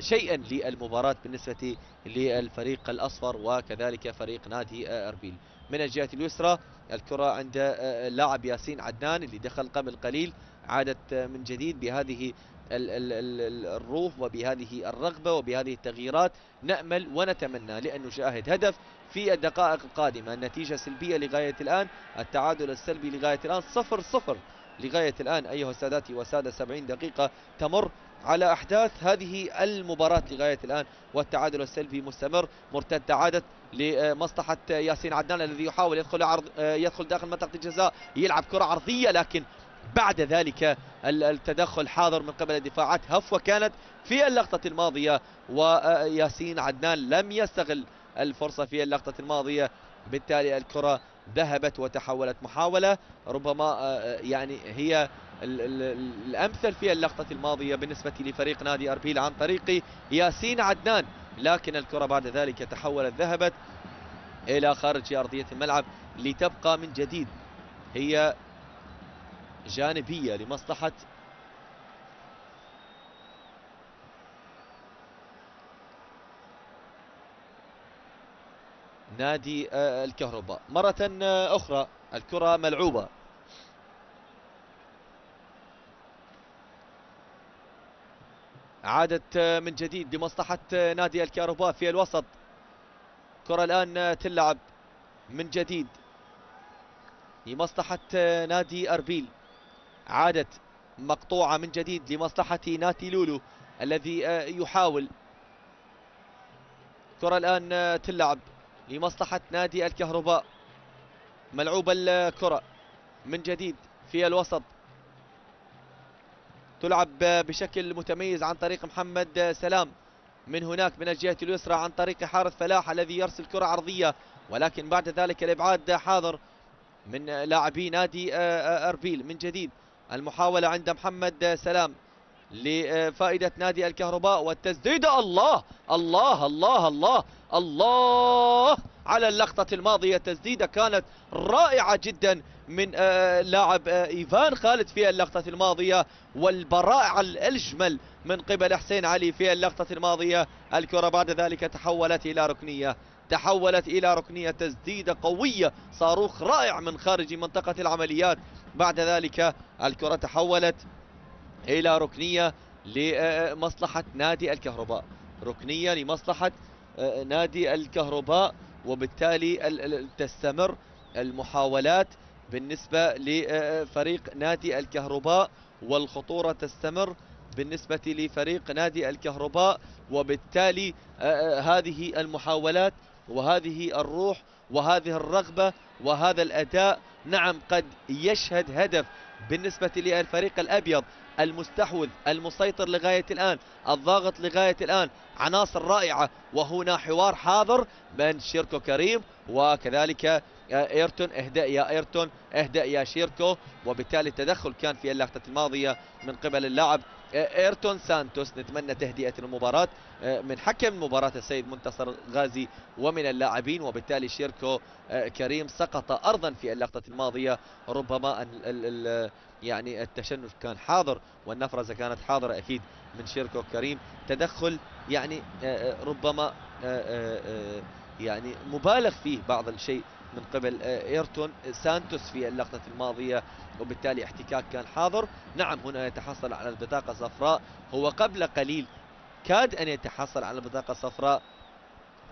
شيئا للمباراة بالنسبة للفريق الأصفر وكذلك فريق نادي أربيل. من الجهة اليسرى الكرة عند اللاعب ياسين عدنان اللي دخل قبل قليل، عادت من جديد بهذه الروح وبهذه الرغبة وبهذه التغييرات. نأمل ونتمنى لأن نشاهد هدف في الدقائق القادمة. النتيجة سلبية لغاية الآن، التعادل السلبي لغاية الآن 0-0 لغاية الآن أيها السادات وسادة. 70 دقيقة تمر على أحداث هذه المباراة لغاية الآن، والتعادل السلبي مستمر. مرتدة عادت لمصلحة ياسين عدنان الذي يحاول يدخل داخل منطقة الجزاء، يلعب كرة عرضية، لكن بعد ذلك التدخل حاضر من قبل الدفاعات. هفوة كانت في اللقطة الماضية، وياسين عدنان لم يستغل الفرصة في اللقطة الماضية، بالتالي الكرة ذهبت وتحولت محاولة ربما يعني هي الأمثل في اللقطة الماضية بالنسبة لفريق نادي أربيل عن طريق ياسين عدنان، لكن الكرة بعد ذلك تحولت ذهبت إلى خارج أرضية الملعب لتبقى من جديد هي جانبية لمصلحة نادي الكهرباء. مرة أخرى الكرة ملعوبة، عادت من جديد لمصلحة نادي الكهرباء في الوسط. كرة الآن تلعب من جديد لمصلحة نادي أربيل، عادت مقطوعة من جديد لمصلحة ناتي لولو الذي يحاول. كرة الآن تلعب لمصلحة نادي الكهرباء، ملعوبة الكرة من جديد في الوسط، تلعب بشكل متميز عن طريق محمد سلام، من هناك من الجهة اليسرى عن طريق حارث فلاح الذي يرسل كرة عرضية، ولكن بعد ذلك الإبعاد حاضر من لاعبي نادي أربيل. من جديد المحاولة عند محمد سلام لفائدة نادي الكهرباء، والتسديدة الله الله الله الله الله على اللقطة الماضية. تسديدة كانت رائعة جدا من لاعب إيفان خالد في اللقطة الماضية، والبراعة الأجمل من قبل حسين علي في اللقطة الماضية. الكرة بعد ذلك تحولت إلى ركنية، تسديدة قوية، صاروخ رائع من خارج منطقة العمليات. بعد ذلك الكرة تحولت إلى ركنية لمصلحة نادي الكهرباء، ركنية لمصلحة نادي الكهرباء، وبالتالي تستمر المحاولات بالنسبة لفريق نادي الكهرباء، والخطورة تستمر بالنسبة لفريق نادي الكهرباء، وبالتالي هذه المحاولات وهذه الروح وهذه الرغبة وهذا الأداء نعم قد يشهد هدف بالنسبة للفريق الأبيض، المستحوذ المسيطر لغاية الآن، الضاغط لغاية الآن، عناصر رائعة. وهنا حوار حاضر بين شيركو كريم وكذلك ايرتون. اهدأ يا ايرتون، اهدأ يا شيركو، وبالتالي التدخل كان في اللقطة الماضية من قبل اللاعب ايرتون سانتوس. نتمنى تهدئة المباراة من حكم المباراة السيد منتصر غازي ومن اللاعبين، وبالتالي شيركو كريم سقط أرضا في اللقطة الماضية. ربما يعني التشنج كان حاضر والنفرزة كانت حاضرة أكيد من شيركو كريم. تدخل يعني ربما يعني مبالغ فيه بعض الشيء من قبل ايرتون سانتوس في اللقطة الماضية، وبالتالي احتكاك كان حاضر. نعم هنا يتحصل على البطاقة الصفراء، هو قبل قليل كاد أن يتحصل على البطاقة الصفراء،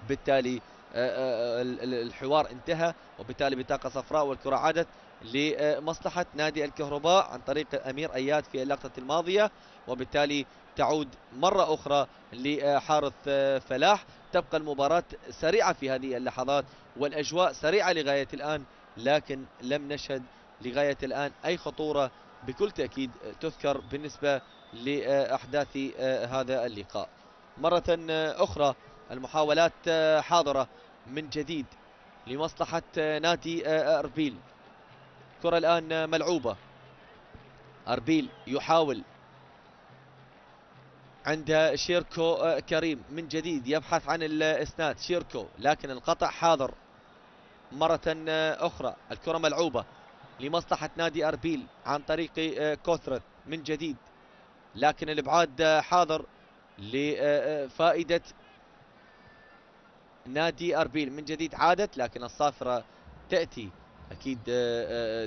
بالتالي الحوار انتهى، وبالتالي بطاقة صفراء والكرة عادت لمصلحة نادي الكهرباء عن طريق أمير أياد في اللقطة الماضية، وبالتالي تعود مرة أخرى لحارث فلاح. تبقى المباراة سريعة في هذه اللحظات والأجواء سريعة لغاية الآن، لكن لم نشهد لغاية الآن أي خطورة بكل تأكيد تذكر بالنسبة لأحداث هذا اللقاء. مرة أخرى المحاولات حاضرة من جديد لمصلحة نادي أربيل. كرة الآن ملعوبة، أربيل يحاول عند شيركو كريم من جديد يبحث عن الإسناد شيركو، لكن القطع حاضر. مرة أخرى الكرة ملعوبة لمصلحة نادي أربيل عن طريق كوثرت من جديد، لكن الإبعاد حاضر لفائدة نادي أربيل. من جديد عادت، لكن الصافرة تأتي أكيد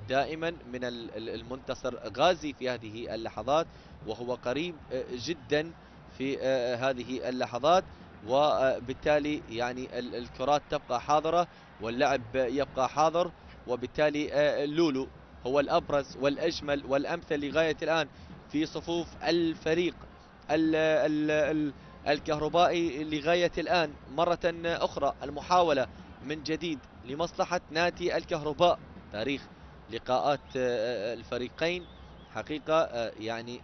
دائما من المنتصر غازي في هذه اللحظات، وهو قريب جدا في هذه اللحظات، وبالتالي يعني الكرات تبقى حاضرة واللعب يبقى حاضر، وبالتالي لولو هو الأبرز والأجمل والأمثل لغاية الآن في صفوف الفريق الكهربائي لغاية الآن. مرة أخرى المحاولة من جديد لمصلحة نادي الكهرباء. تاريخ لقاءات الفريقين حقيقة يعني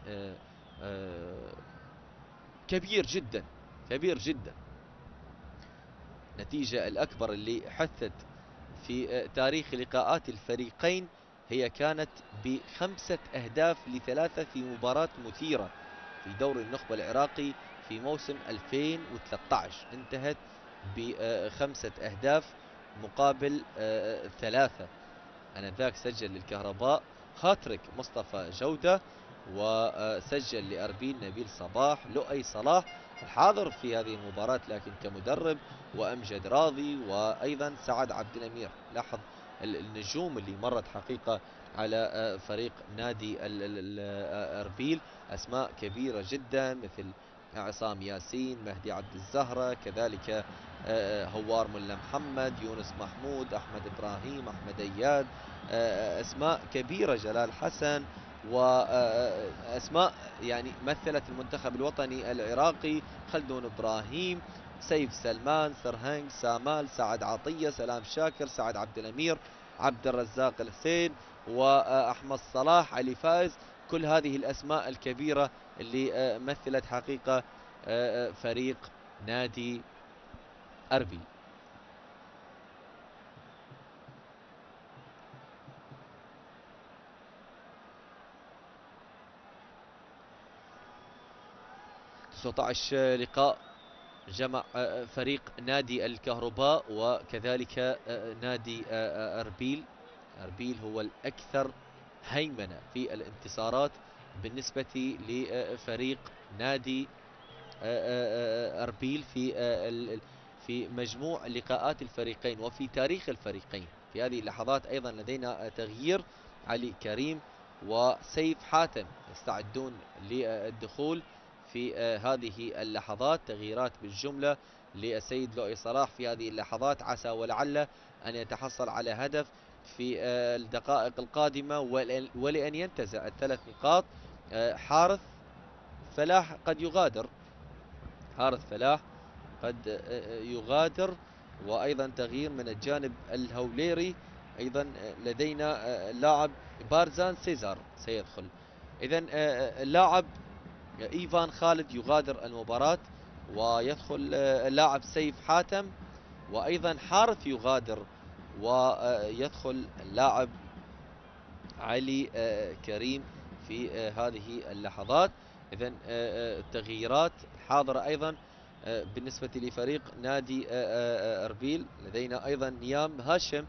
كبير جدا، كبير جدا. النتيجة الأكبر اللي حثت في تاريخ لقاءات الفريقين هي كانت ب5 أهداف ل3 في مباراة مثيرة في دوري النخبة العراقي في موسم 2013، انتهت ب5 أهداف مقابل 3. آنذاك سجل للكهرباء هاتريك مصطفى جودة، وسجل لأربيل نبيل صباح، لؤي صلاح الحاضر في هذه المباراة لكن كمدرب، وأمجد راضي، وأيضا سعد عبد الأمير. لاحظ النجوم اللي مرت حقيقة على فريق نادي أربيل، أسماء كبيرة جدا مثل عصام ياسين، مهدي عبد الزهرة، كذلك هوار ملا محمد، يونس محمود، أحمد إبراهيم، أحمد أياد، أسماء كبيرة، جلال حسن، وأسماء يعني مثلت المنتخب الوطني العراقي، خلدون إبراهيم، سيف سلمان، سرهنج، سامال، سعد عطية، سلام شاكر، سعد عبد الأمير، عبد الرزاق الحسين، وأحمد صلاح، علي فايز. كل هذه الأسماء الكبيرة اللي مثلت حقيقة فريق نادي أربيل. لقاء جمع فريق نادي الكهرباء وكذلك نادي أربيل. أربيل هو الأكثر هيمنة في الانتصارات بالنسبة لفريق نادي أربيل في مجموع لقاءات الفريقين وفي تاريخ الفريقين. في هذه اللحظات أيضا لدينا تغيير، علي كريم وسيف حاتم يستعدون للدخول في هذه اللحظات. تغييرات بالجملة للسيد لؤي صلاح في هذه اللحظات، عسى ولعل أن يتحصل على هدف في الدقائق القادمة ولأن ينتزع ال3 نقاط. حارث فلاح قد يغادر، حارث فلاح قد يغادر، وأيضا تغيير من الجانب الهوليري. أيضا لدينا اللاعب بارزان سيزار سيدخل. إذن اللاعب إيفان خالد يغادر المباراة، ويدخل اللاعب سيف حاتم، وأيضا حارث يغادر ويدخل اللاعب علي كريم في هذه اللحظات. إذن التغييرات حاضرة أيضا بالنسبة لفريق نادي أربيل. لدينا أيضا نيام هاشم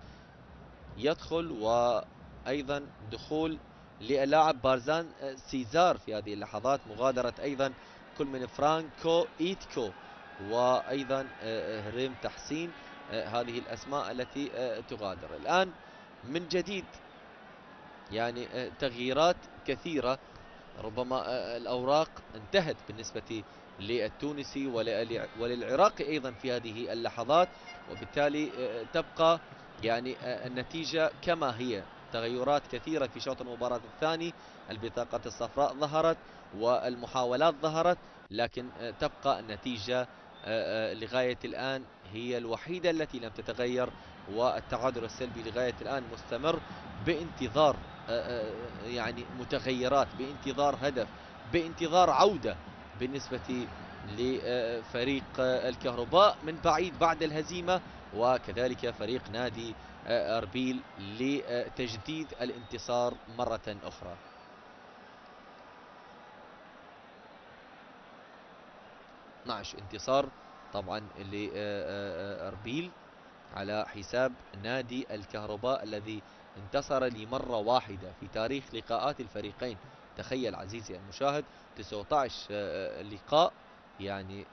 يدخل، وأيضا دخول للاعب بارزان سيزار في هذه اللحظات. مغادرة أيضا كل من فرانكو إيتكو وأيضا هريم تحسين هذه الأسماء التي تغادر الآن من جديد. يعني تغييرات كثيرة، ربما الأوراق انتهت بالنسبة للتونسي وللعراقي أيضا في هذه اللحظات، وبالتالي تبقى يعني النتيجة كما هي. تغيرات كثيرة في شوط المباراة الثاني، البطاقة الصفراء ظهرت والمحاولات ظهرت، لكن تبقى النتيجة لغاية الآن هي الوحيدة التي لم تتغير، والتعادل السلبي لغاية الآن مستمر بانتظار يعني متغيرات، بانتظار هدف، بانتظار عودة بالنسبة لفريق الكهرباء من بعيد بعد الهزيمة، وكذلك فريق نادي أربيل لتجديد الانتصار مرة أخرى. انتصار طبعا لأربيل على حساب نادي الكهرباء الذي انتصر لمرة واحدة في تاريخ لقاءات الفريقين. تخيل عزيزي المشاهد 19 لقاء، يعني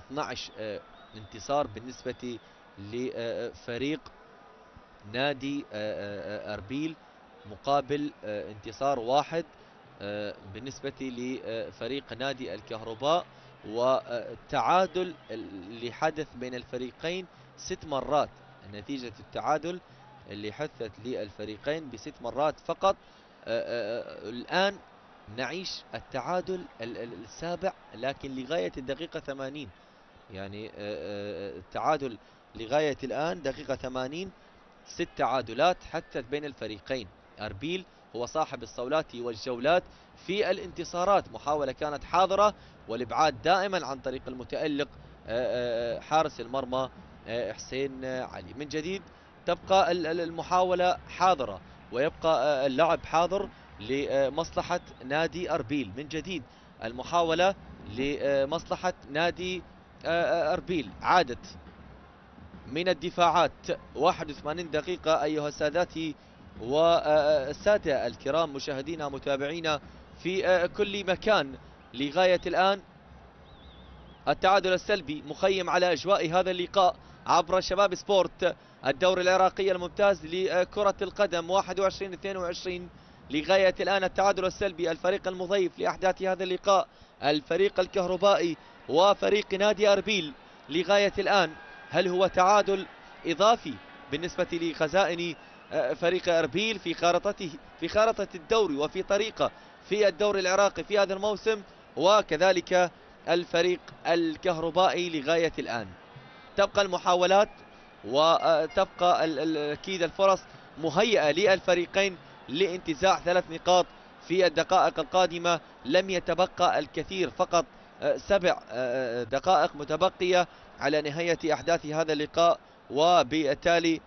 12 انتصار بالنسبة لفريق نادي أربيل مقابل انتصار واحد بالنسبة لفريق نادي الكهرباء، والتعادل اللي حدث بين الفريقين 6 مرات. نتيجة التعادل اللي حدثت للفريقين ب6 مرات فقط. الآن نعيش التعادل السابع لكن لغاية الدقيقة 80. يعني التعادل لغاية الآن دقيقة 80، 6 تعادلات حدثت بين الفريقين. أربيل هو صاحب الصولات والجولات في الانتصارات، محاولة كانت حاضرة والإبعاد دائما عن طريق المتألق حارس المرمى حسين علي. من جديد تبقى المحاولة حاضرة ويبقى اللعب حاضر لمصلحة نادي أربيل. من جديد المحاولة لمصلحة نادي أربيل، عادت من الدفاعات. 81 دقيقة أيها السادات والسادة الكرام مشاهدينا متابعينا في كل مكان. لغاية الآن التعادل السلبي مخيم على أجواء هذا اللقاء عبر شباب سبورت الدوري العراقي الممتاز لكرة القدم 21-22. لغاية الآن التعادل السلبي، الفريق المضيف لأحداث هذا اللقاء الفريق الكهربائي وفريق نادي أربيل. لغاية الآن هل هو تعادل إضافي بالنسبة لخزائن فريق أربيل في خارطة الدوري وفي طريقة في الدوري العراقي في هذا الموسم، وكذلك الفريق الكهربائي. لغاية الآن تبقى المحاولات وتبقى أكيد الفرص مهيئة للفريقين لانتزاع 3 نقاط في الدقائق القادمة. لم يتبقى الكثير، فقط 7 دقائق متبقية على نهاية أحداث هذا اللقاء، وبالتالي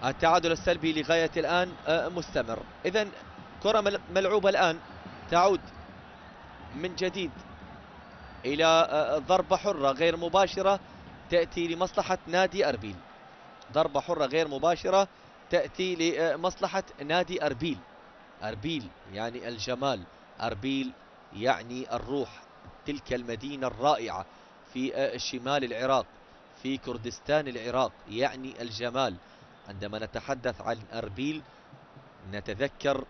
التعادل السلبي لغاية الآن مستمر. إذن كرة ملعوبة الآن تعود من جديد إلى ضربة حرة غير مباشرة تأتي لمصلحة نادي أربيل. ضربة حرة غير مباشرة تأتي لمصلحة نادي أربيل. أربيل يعني الجمال، أربيل يعني الروح، تلك المدينة الرائعة في شمال العراق في كردستان العراق، يعني الجمال. عندما نتحدث عن أربيل نتذكر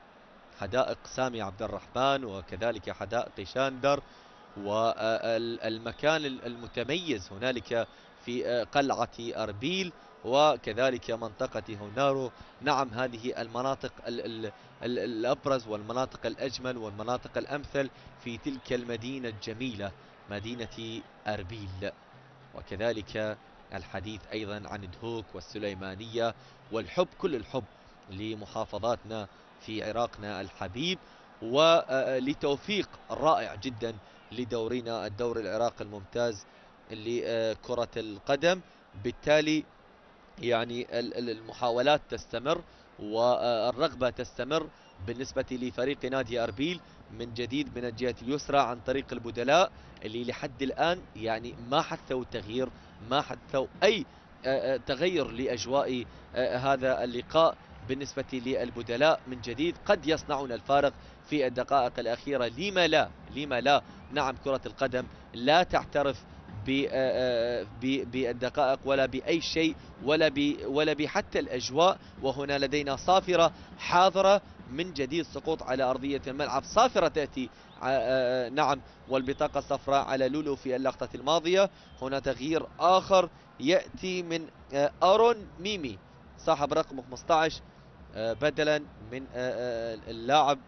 حدائق سامي عبد الرحمن وكذلك حدائق شاندر، والمكان المتميز هنالك في قلعة أربيل وكذلك منطقة هونارو. نعم، هذه المناطق الأبرز والمناطق الأجمل والمناطق الأمثل في تلك المدينة الجميلة مدينة أربيل. وكذلك الحديث أيضا عن دهوك والسليمانية والحب، كل الحب لمحافظاتنا في عراقنا الحبيب، ولتوفيق رائع جدا لدورنا الدوري العراقي الممتاز لكرة القدم. بالتالي يعني المحاولات تستمر والرغبة تستمر بالنسبة لفريق نادي أربيل من جديد من الجهة اليسرى عن طريق البدلاء اللي لحد الآن يعني ما حثوا تغيير، ما حثوا أي تغير لأجواء هذا اللقاء. بالنسبة للبدلاء من جديد قد يصنعون الفارق في الدقائق الأخيرة، لما لا؟ نعم، كرة القدم لا تعترف بالدقائق ولا بأي شيء ولا بحتى الأجواء. وهنا لدينا صافرة حاضرة من جديد، سقوط على أرضية الملعب، صافرة تأتي نعم، والبطاقة الصفراء على لولو في اللقطة الماضية. هنا تغيير آخر يأتي من آرون ميمي صاحب رقم 15 بدلا من اللاعب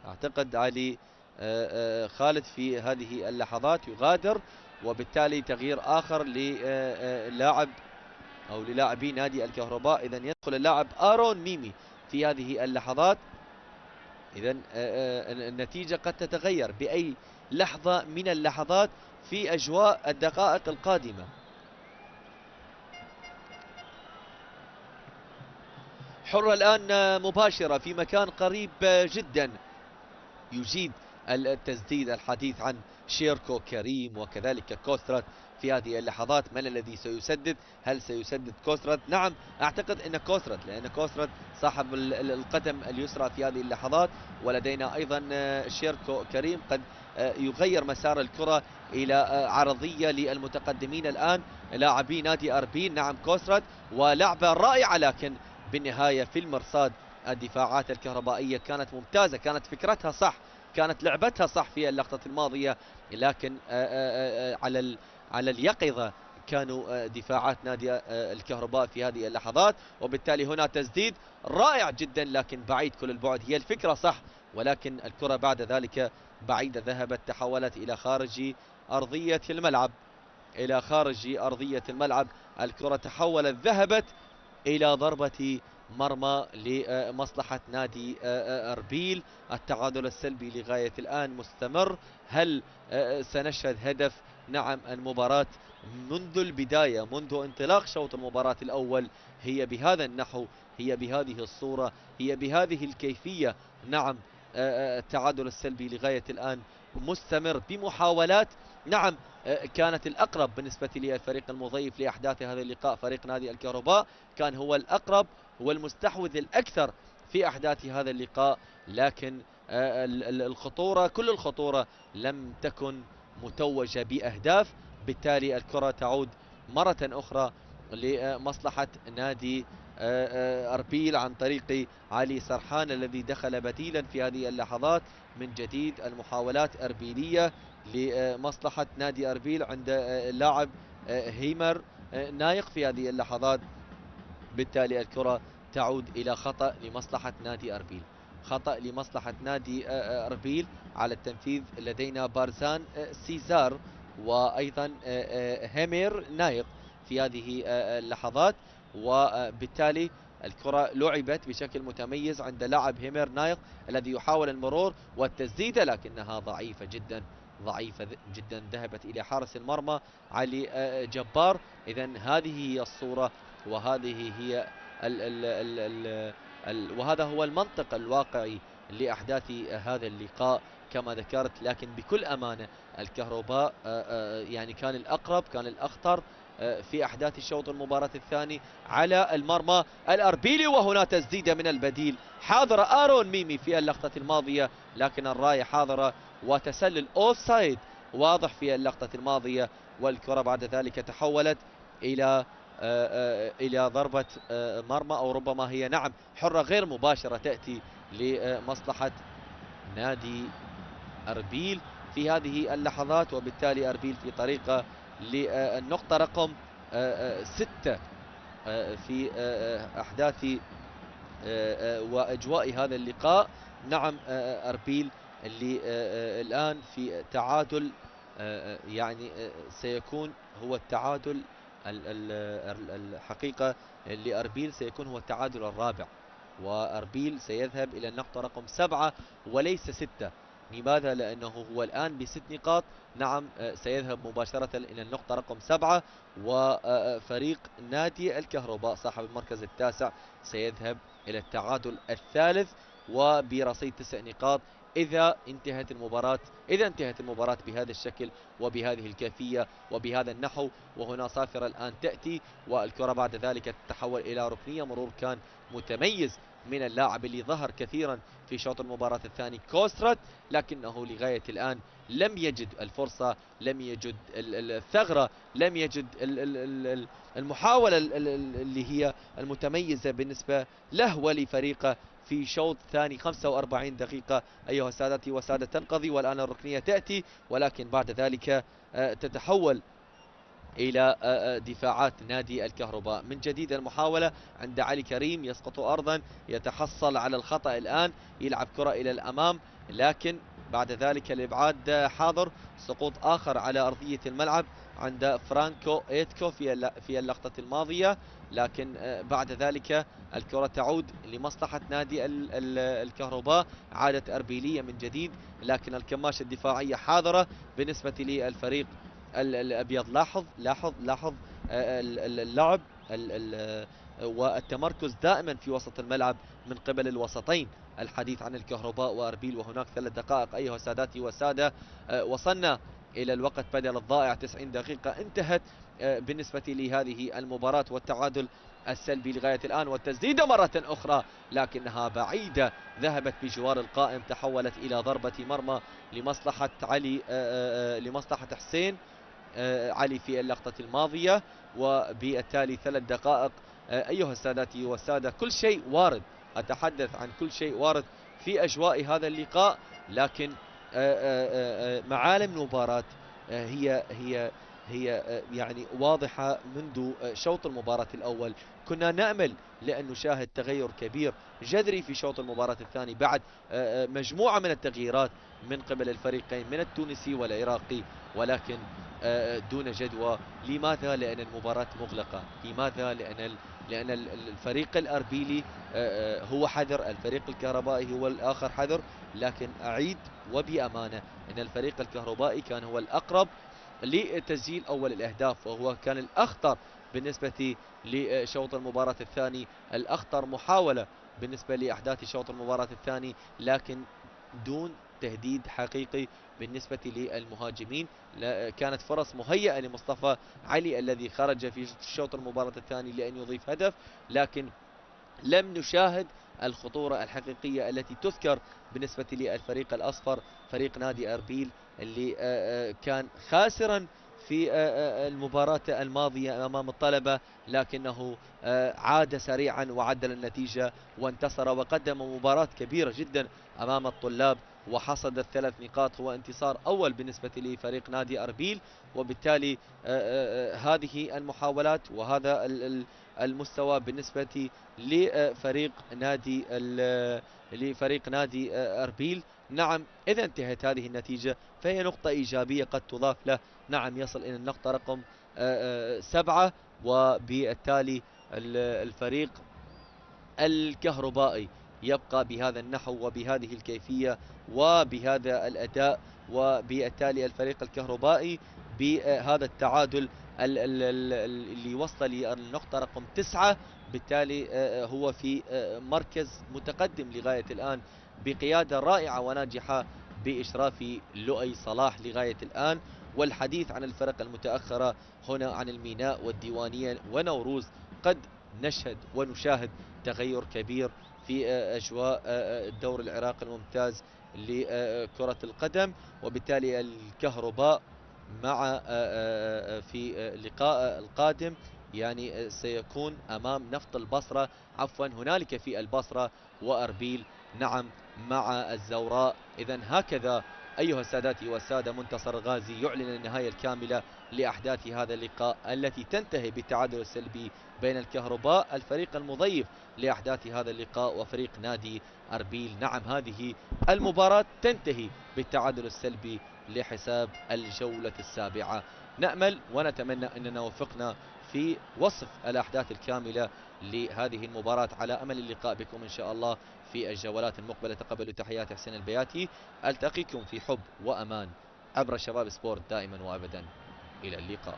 أعتقد علي خالد في هذه اللحظات يغادر، وبالتالي تغيير آخر للاعب أو للاعبي نادي الكهرباء. إذا يدخل اللاعب آرون ميمي في هذه اللحظات. إذا النتيجة قد تتغير بأي لحظة من اللحظات في أجواء الدقائق القادمة. حرة الآن مباشرة في مكان قريب جدا، يجيد التسديد. الحديث عن شيركو كريم وكذلك كوسترات في هذه اللحظات. من الذي سيسدد؟ هل سيسدد كوسترات؟ نعم، أعتقد أن كوسترات، لأن كوسترات صاحب القدم اليسرى في هذه اللحظات. ولدينا أيضا شيركو كريم قد يغير مسار الكرة إلى عرضية للمتقدمين الآن لاعبي نادي أربيل. نعم كوسترات، ولعبة رائعة، لكن بالنهاية في المرصاد الدفاعات الكهربائية كانت ممتازة، كانت فكرتها صح، كانت لعبتها صح في اللقطة الماضية، لكن على اليقظة كانوا دفاعات نادي الكهرباء في هذه اللحظات. وبالتالي هنا تسديد رائع جدا لكن بعيد كل البعد. هي الفكرة صح، ولكن الكرة بعد ذلك بعيدة، ذهبت تحولت إلى خارج أرضية الملعب، إلى خارج أرضية الملعب. الكرة تحولت، ذهبت إلى ضربة مرمى لمصلحة نادي أربيل. التعادل السلبي لغاية الآن مستمر. هل سنشهد هدف؟ نعم، المباراة منذ البداية، منذ انطلاق شوط المباراة الأول هي بهذا النحو، هي بهذه الصورة، هي بهذه الكيفية. نعم، التعادل السلبي لغاية الآن مستمر بمحاولات. نعم، كانت الأقرب بالنسبة للفريق المضيف لأحداث هذا اللقاء فريق نادي الكهرباء، كان هو الأقرب، هو المستحوذ الأكثر في أحداث هذا اللقاء، لكن الخطورة، كل الخطورة لم تكن متوجة بأهداف. بالتالي الكرة تعود مرة أخرى لمصلحة نادي أربيل عن طريق علي سرحان الذي دخل بديلا في هذه اللحظات. من جديد المحاولات أربيلية لمصلحة نادي أربيل عند اللاعب هيمر نايق في هذه اللحظات. بالتالي الكرة تعود إلى خطأ لمصلحة نادي أربيل، خطأ لمصلحة نادي أربيل على التنفيذ. لدينا بارزان سيزار وأيضا هيمر نايق في هذه اللحظات، وبالتالي الكرة لعبت بشكل متميز عند لاعب هيمر نايق الذي يحاول المرور والتسديدة، لكنها ضعيفة جدا، ضعيفة جدا، ذهبت إلى حارس المرمى علي جبار. إذا هذه هي الصورة، وهذه هي وهذا هو المنطق الواقعي لأحداث هذا اللقاء كما ذكرت. لكن بكل أمانة الكهرباء يعني كان الأقرب، كان الأخطر في أحداث الشوط المباراة الثاني على المرمى الأربيلي. وهنا تسديدة من البديل، حاضر آرون ميمي في اللقطة الماضية، لكن الراية حاضرة، وتسلل أوفسايد واضح في اللقطة الماضية. والكرة بعد ذلك تحولت إلى ضربة مرمى، أو ربما هي نعم حرة غير مباشرة تأتي لمصلحة نادي أربيل في هذه اللحظات. وبالتالي أربيل في طريقة للنقطة رقم 6 في أحداث وأجواء هذا اللقاء. نعم، أربيل اللي الآن في تعادل، يعني سيكون هو التعادل الحقيقة لأربيل سيكون هو التعادل الرابع، وأربيل سيذهب إلى النقطة رقم 7 وليس 6. لماذا؟ لأنه هو الآن ب6 نقاط. نعم، سيذهب مباشرة إلى النقطة رقم 7، وفريق نادي الكهرباء صاحب المركز التاسع سيذهب إلى التعادل الثالث وبرصيد 9 نقاط إذا انتهت المباراة بهذا الشكل وبهذه الكيفية وبهذا النحو. وهنا صافرة الآن تأتي، والكرة بعد ذلك تتحول إلى ركنية. مرور كان متميز من اللاعب اللي ظهر كثيرا في شوط المباراة الثاني كوسترات، لكنه لغاية الآن لم يجد الفرصة، لم يجد الثغرة، لم يجد المحاولة اللي هي المتميزة بالنسبة له ولفريقه في شوط ثاني. 45 دقيقة أيها سادتي وسادة تنقضي، والآن الركنية تأتي، ولكن بعد ذلك تتحول إلى دفاعات نادي الكهرباء. من جديد المحاولة عند علي كريم، يسقط أرضا، يتحصل على الخطأ الآن، يلعب كرة إلى الأمام، لكن بعد ذلك الإبعاد حاضر. سقوط آخر على أرضية الملعب عند فرانكو إيتكو في اللقطة الماضية، لكن بعد ذلك الكرة تعود لمصلحة نادي الكهرباء. عادت أربيلية من جديد، لكن الكماشة الدفاعية حاضرة بالنسبة للفريق الأبيض. لاحظ اللعب والتمركز دائما في وسط الملعب من قبل الوسطين. الحديث عن الكهرباء وأربيل، وهناك 3 دقائق أيها ساداتي وسادة. وصلنا إلى الوقت بدل الضائع. 90 دقيقة انتهت بالنسبة لهذه المباراة، والتعادل السلبي لغاية الآن. والتسديدة مرة أخرى لكنها بعيدة، ذهبت بجوار القائم، تحولت إلى ضربة مرمى لمصلحة علي، لمصلحة حسين علي في اللقطة الماضية. وبالتالي 3 دقائق أيها السادة والسادة. كل شيء وارد، أتحدث عن كل شيء وارد في أجواء هذا اللقاء، لكن معالم المباراة هي يعني واضحة منذ شوط المباراة الأول. كنا نأمل لأن نشاهد تغير كبير جذري في شوط المباراة الثاني بعد مجموعة من التغييرات من قبل الفريقين من التونسي والعراقي، ولكن دون جدوى. لماذا؟ لأن المباراة مغلقة. لماذا؟ لأن الفريق الأربيلي هو حذر، الفريق الكهربائي هو الآخر حذر. لكن أعيد وبأمانة أن الفريق الكهربائي كان هو الأقرب لتسجيل أول الأهداف، وهو كان الأخطر بالنسبة لشوط المباراة الثاني، الأخطر محاولة بالنسبة لأحداث شوط المباراة الثاني، لكن دون تهديد حقيقي بالنسبة للمهاجمين. كانت فرص مهيئة لمصطفى علي الذي خرج في شوط المباراة الثاني لأن يضيف هدف، لكن لم نشاهد الخطورة الحقيقية التي تذكر بالنسبة للفريق الأصفر، فريق نادي أربيل اللي كان خاسرا في المباراة الماضية أمام الطلبة، لكنه عاد سريعا وعدل النتيجة وانتصر وقدم مباراة كبيرة جدا أمام الطلاب، وحصد ال3 نقاط. هو انتصار أول بالنسبة لفريق نادي أربيل، وبالتالي هذه المحاولات وهذا المستوى بالنسبة لفريق نادي أربيل. نعم، إذا انتهت هذه النتيجة فهي نقطة إيجابية قد تضاف له. نعم، يصل إلى النقطة رقم 7، وبالتالي الفريق الكهربائي يبقى بهذا النحو وبهذه الكيفية وبهذا الأداء، وبالتالي الفريق الكهربائي بهذا التعادل اللي وصل للنقطة رقم 9، بالتالي هو في مركز متقدم لغاية الآن بقيادة رائعة وناجحة بإشراف لؤي صلاح لغاية الآن. والحديث عن الفرق المتأخرة هنا عن الميناء والديوانية ونوروز، قد نشهد ونشاهد تغير كبير في أجواء الدور العراقي الممتاز لكرة القدم، وبالتالي الكهرباء مع في اللقاء القادم يعني سيكون أمام نفط البصرة، عفوا هنالك في البصرة وأربيل، نعم مع الزوراء. إذن هكذا أيها السادات والسادة منتصر غازي يعلن النهاية الكاملة لأحداث هذا اللقاء التي تنتهي بالتعادل السلبي بين الكهرباء الفريق المضيف لأحداث هذا اللقاء وفريق نادي أربيل. نعم، هذه المباراة تنتهي بالتعادل السلبي لحساب الجولة السابعة. نأمل ونتمنى أننا وفقنا في وصف الأحداث الكاملة لهذه المباراة، على أمل اللقاء بكم إن شاء الله في الجولات المقبلة. تقبلوا تحيات حسين البياتي، ألتقيكم في حب وأمان عبر شباب سبورت دائما وأبدا. إلى اللقاء.